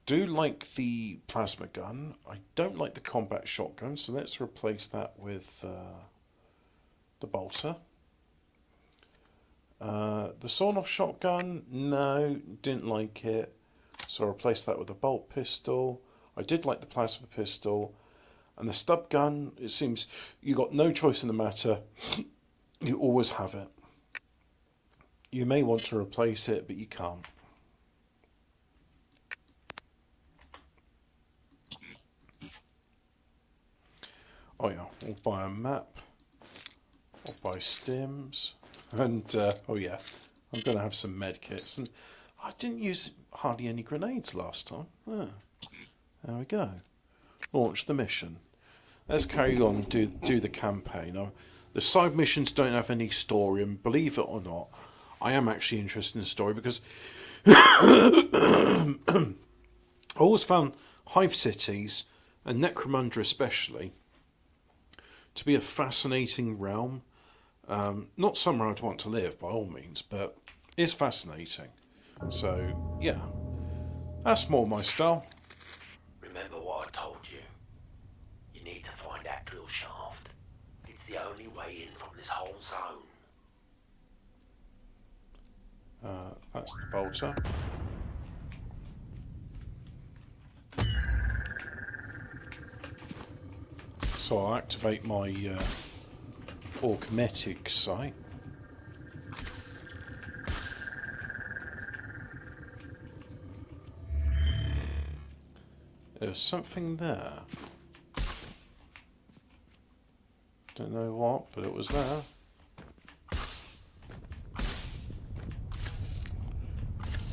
do like the plasma gun. I don't like the combat shotgun, so let's replace that with the bolter. The sawn-off shotgun, no, didn't like it. So I'll replace that with a bolt pistol. I did like the plasma pistol. And the stub gun, it seems you got no choice in the matter. You always have it. You may want to replace it, but you can't. Oh yeah, we'll buy a map. I'll buy stims. And, oh yeah, I'm going to have some med kits. And I didn't use hardly any grenades last time. Ah, there we go. Launch the mission. Let's carry on and do the campaign. The side missions don't have any story, and believe it or not, I am actually interested in the story because I always found Hive Cities, and Necromunda especially, to be a fascinating realm. Not somewhere I'd want to live, by all means, but it's fascinating. So, yeah, that's more my style. Remember what I told you. You need to find that drill shaft. It's the only way in from this whole zone. That's the bolter. So I'll activate my augmetic sight. There's something there. Don't know what, but it was there.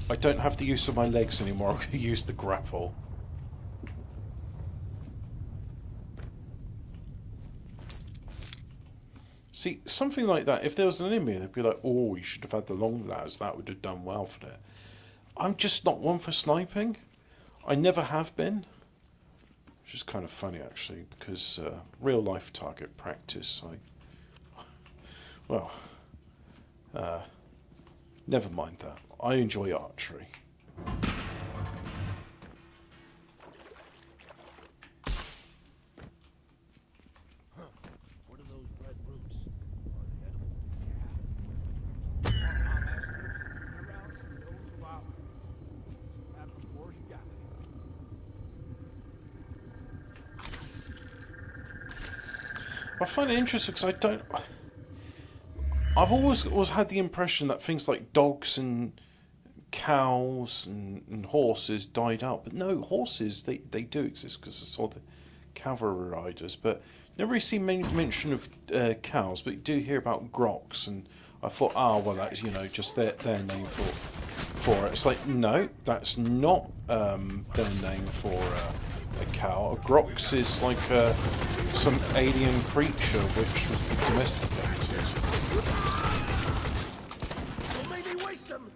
I don't have the use of my legs anymore. I'm going to use the grapple. See, something like that, if there was an enemy, they'd be like, oh, you should have had the long lads. That would have done well for it. I'm just not one for sniping. I never have been. Which is kind of funny, actually, because real life target practice, never mind that. I enjoy archery. What are those red roots? Are they edible? Our masters around some of those who have the force gathering. I find it interesting because I've always had the impression that things like dogs and cows and horses died out, but no, horses they do exist because I saw the cavalry riders, but never really see mention of cows. But you do hear about groks, and I thought, well, that's just their name for it. It's like, no, that's not their name for a cow. A grox is like some alien creature which was domesticated. Don't make me waste them!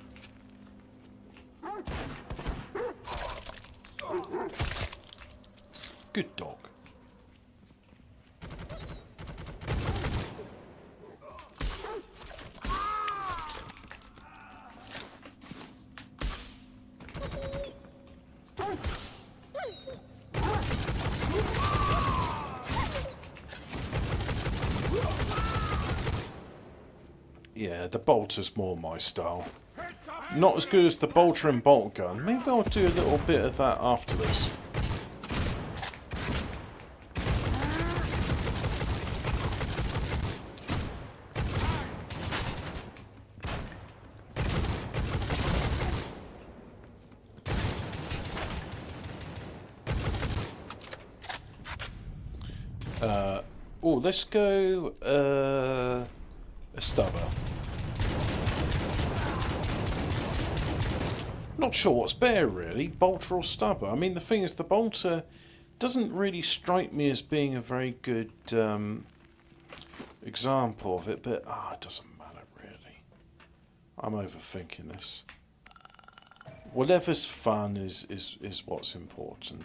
Good dog. Yeah, the bolter's more my style. Not as good as the bolter and bolt gun. Maybe I'll do a little bit of that after this. Let's go a stubber. Not sure what's better really, bolter or stubber. I mean, the thing is, the bolter doesn't really strike me as being a very good example of it, but it doesn't matter really. I'm overthinking this. Whatever's fun is what's important.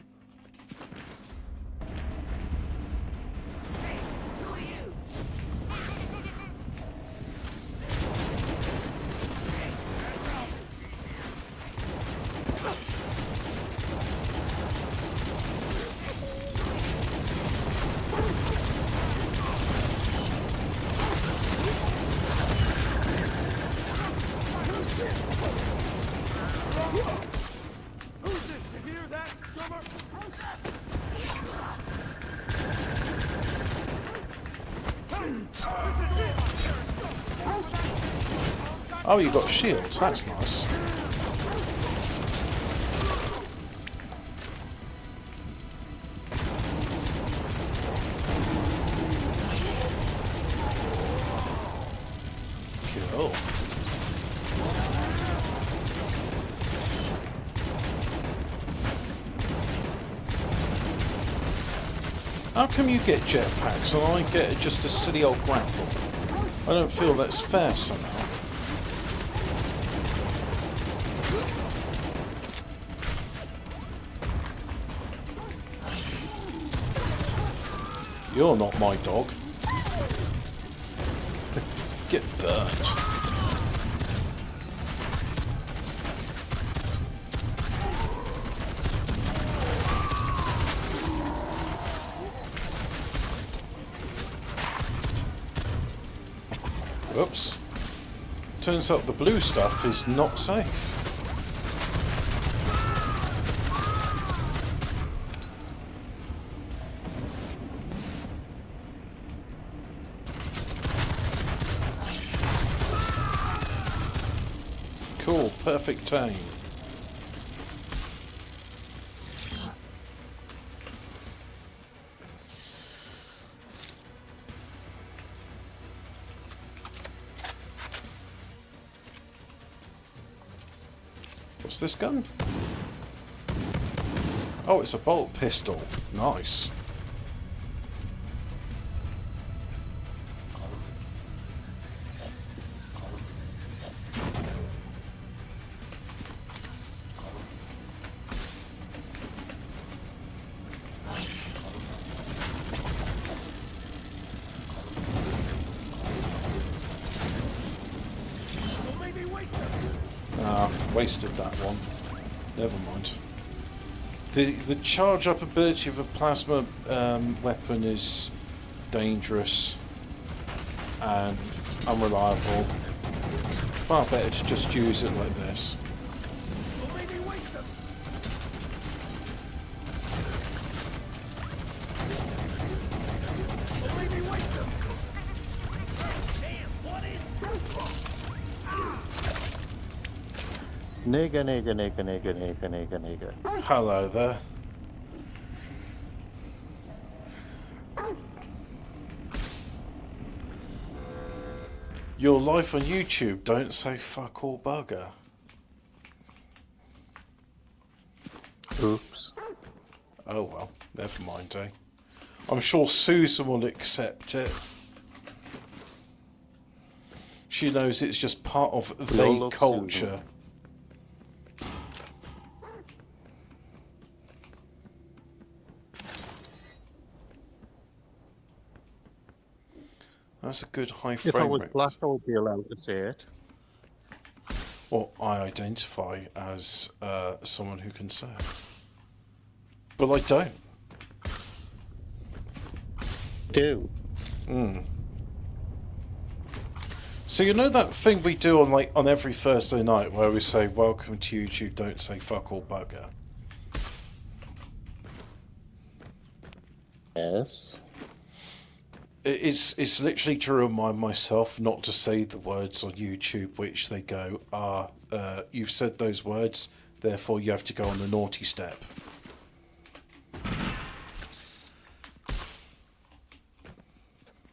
Who's this? You hear that, scummer? Oh, you got shields. That's nice. How come you get jetpacks and I get just a silly old grapple? I don't feel that's fair somehow. You're not my dog. Get burnt. Whoops. Turns out the blue stuff is not safe. Cool, perfect aim. What's this gun? Oh, it's a bolt pistol. Nice. Wasted that one. Never mind. The charge up ability of a plasma weapon is dangerous and unreliable. Far better to just use it like this. Nigga, nigga, nigga, nigga, nigga, nigga, nigga. Hello there. Your life on YouTube, don't say fuck all bugger. Oops. Oh well, never mind, eh? I'm sure Susan will accept it. She knows it's just part of the culture. Susan. That's a good high If I frame was rate. black, I would be allowed to say it. Well, I identify as someone who can say it. But I don't. Do. So you know that thing we do on every Thursday night where we say, welcome to YouTube, don't say fuck all bugger? Yes. It's literally to remind myself not to say the words on YouTube which they go, you've said those words, therefore you have to go on the naughty step.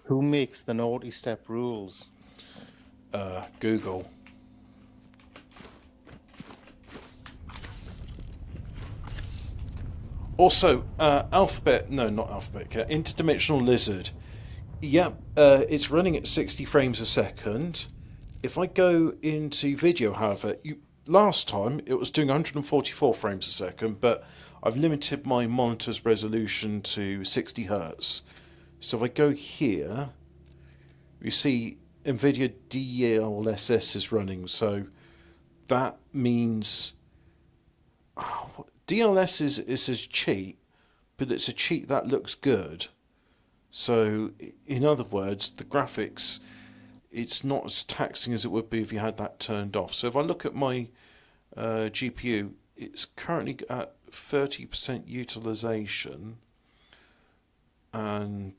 Who makes the naughty step rules? Google. Also, Alphabet, no, not Alphabet, Interdimensional Lizard. Yep, it's running at 60 frames a second. If I go into video, however, last time it was doing 144 frames a second, but I've limited my monitor's resolution to 60 Hertz. So if I go here, you see NVIDIA DLSS is running, so that means DLS is a cheat, but it's a cheat that looks good. So, in other words, the graphics, it's not as taxing as it would be if you had that turned off. So if I look at my GPU, it's currently at 30% utilization, and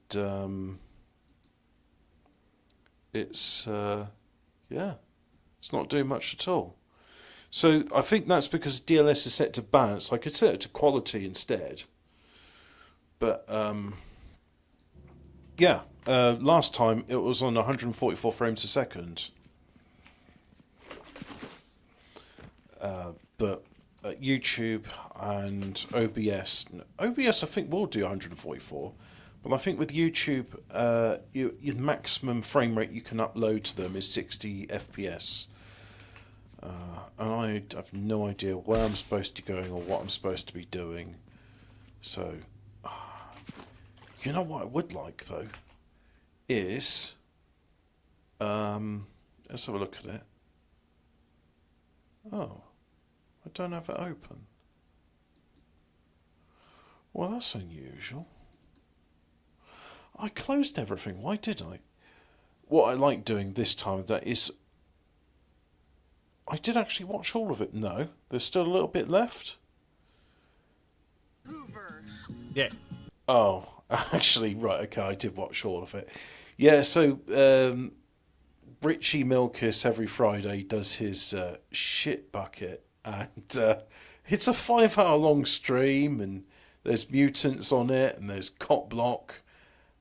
it's it's not doing much at all. So I think that's because DLS is set to balance. I could set it to quality instead, but yeah, last time it was on 144 frames a second. But YouTube and OBS I think will do 144, But I think with YouTube, your maximum frame rate you can upload to them is 60 FPS. And I have no idea where I'm supposed to be going or what I'm supposed to be doing. So, you know what I would like though, is, let's have a look at it. Oh, I don't have it open. Well, that's unusual. I closed everything. Why did I? What I like doing this time of day is... I did actually watch all of it. No, there's still a little bit left. Yeah. Oh, actually, right, okay, I did watch all of it. Yeah, so Richie Milkus every Friday does his shit bucket, and it's a 5-hour long stream, and there's mutants on it, and there's cop block.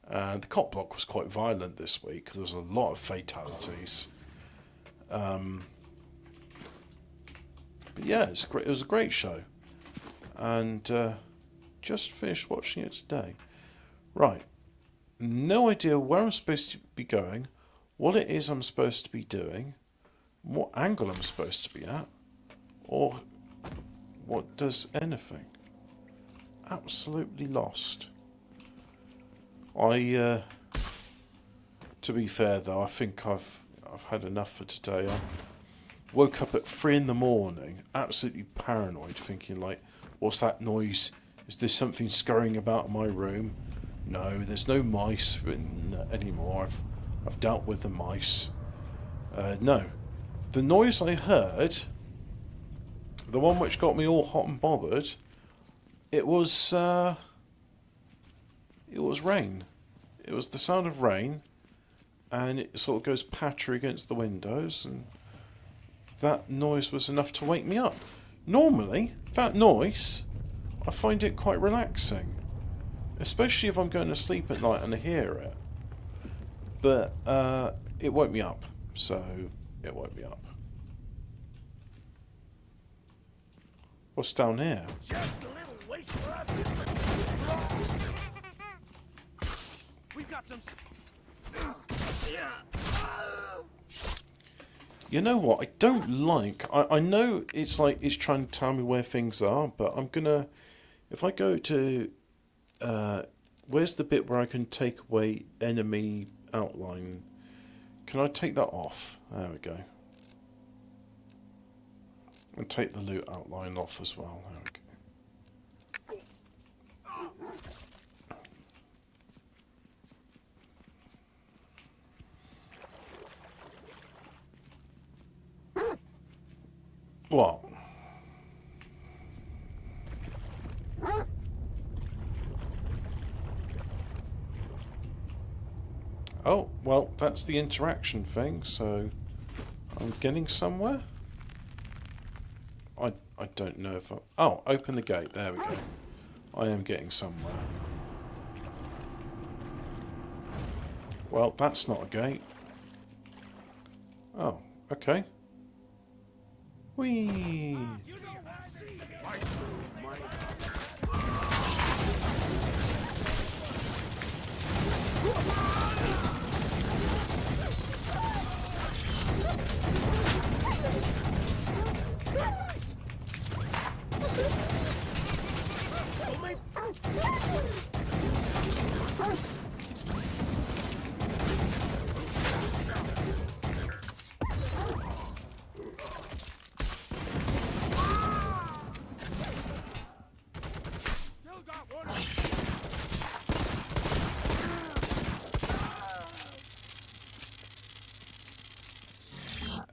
The cop block was quite violent this week. There was a lot of fatalities. But yeah, it was a great show, and just finished watching it today. Right, no idea where I'm supposed to be going, what it is I'm supposed to be doing, what angle I'm supposed to be at, or what does anything. Absolutely lost. To be fair though, I think I've had enough for today. I woke up at 3 in the morning, absolutely paranoid, thinking like, what's that noise? Is there something scurrying about in my room? No, there's no mice anymore. I've dealt with the mice. No. The noise I heard, the one which got me all hot and bothered, it was rain. It was the sound of rain, and it sort of goes patter against the windows, and that noise was enough to wake me up. Normally, that noise, I find it quite relaxing, especially if I'm going to sleep at night and I hear it. But it woke me up, so it woke me up. What's down here? Just a little waste for our We've got some. You know what? I don't like. I know it's like it's trying to tell me where things are, but I'm gonna. If I go to, where's the bit where I can take away enemy outline? Can I take that off? There we go. And take the loot outline off as well. There we go. What? Oh, well, that's the interaction thing, so I'm getting somewhere? I don't know if I... Oh, open the gate, there we go. I am getting somewhere. Well, that's not a gate. Oh, okay. Whee!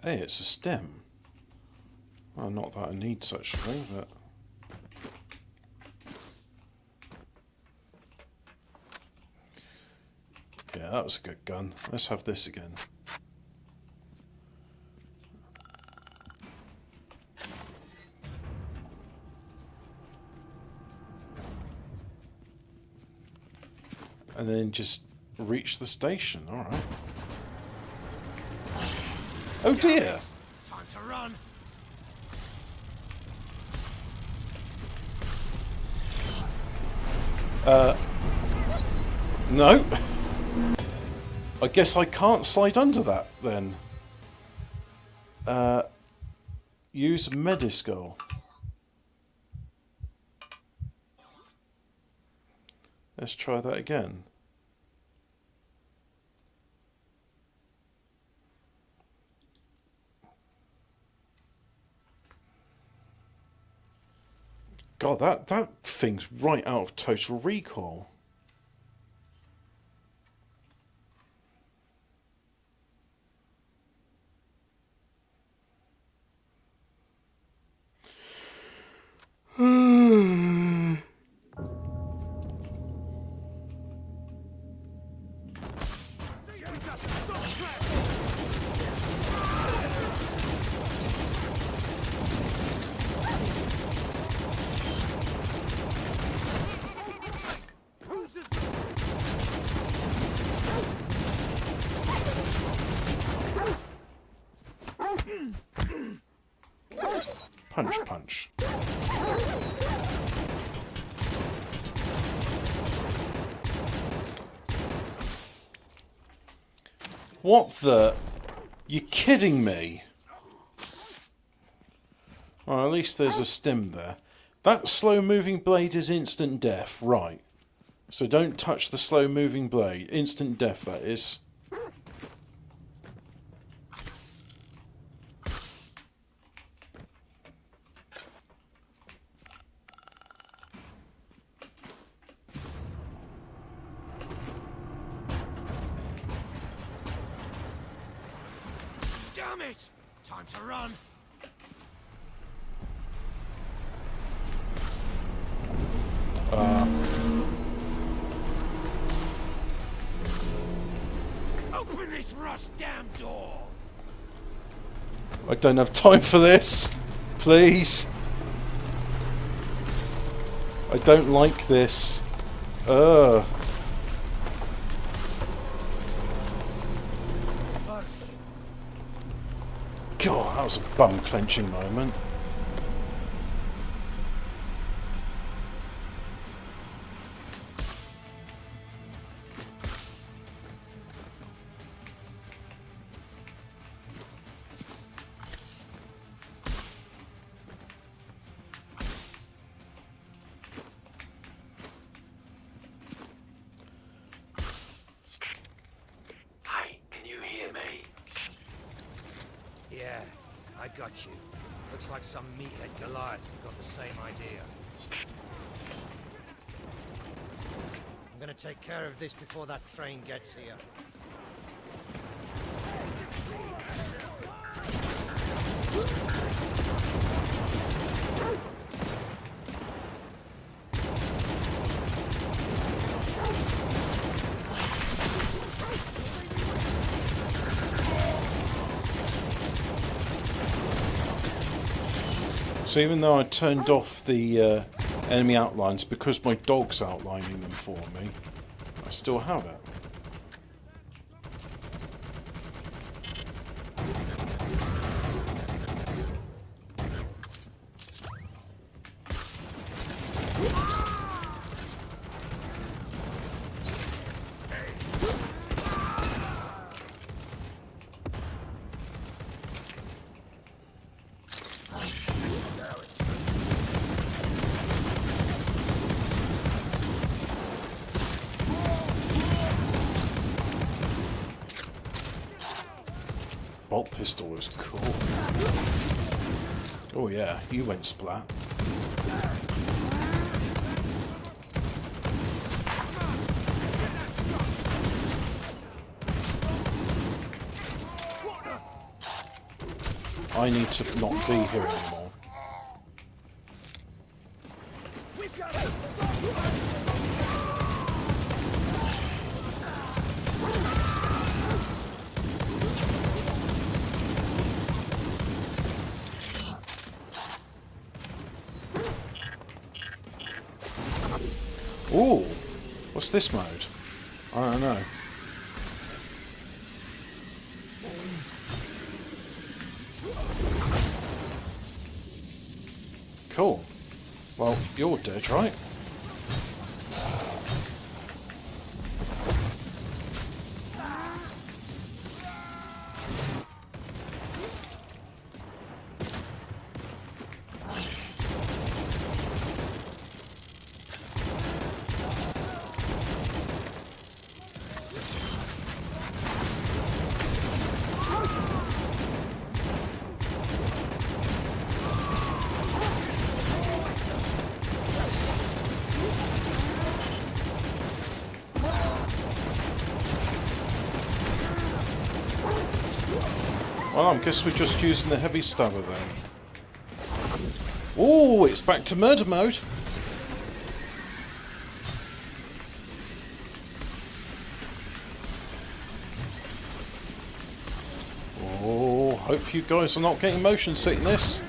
Hey, it's a stem. Well, not that I need such a thing, but... Yeah, that was a good gun. Let's have this again. And then just reach the station, alright. Oh dear! Time to run. No. I guess I can't slide under that then. Use Mediskull. Let's try that again. God, that thing's right out of Total Recall. Punch, punch. What the? You're kidding me? Well, at least there's a stim there. That slow-moving blade is instant death, right. So don't touch the slow-moving blade. Instant death, that is. Damn it! Time to run. Open this rush damn door. I don't have time for this. Please. I don't like this. Ugh. God, that was a bum clenching moment. Hey, can you hear me? Yeah, I got you. Looks like some meathead Goliath's got the same idea. I'm gonna take care of this before that train gets here. So even though I turned off the enemy outlines because my dog's outlining them for me, I still have it. Bolt pistol is cool. Oh yeah, you went splat. I need to not be here anymore. Ooh, what's this mode? I don't know. Cool. Well, you're dead, right? Well, I guess we're just using the heavy stabber then. Oh, it's back to murder mode. Oh, hope you guys are not getting motion sickness.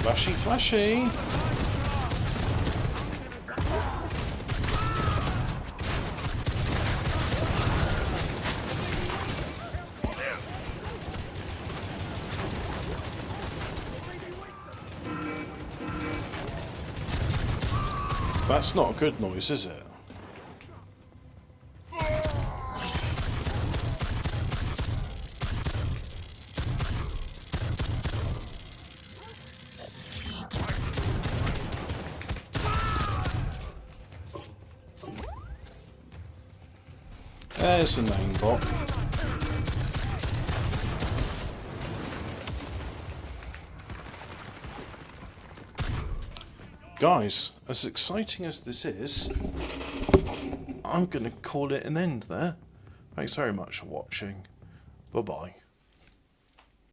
Flashy, flashy. That's not a good noise, is it? There's a name bot. Guys, as exciting as this is, I'm going to call it an end there. Thanks very much for watching. Bye-bye.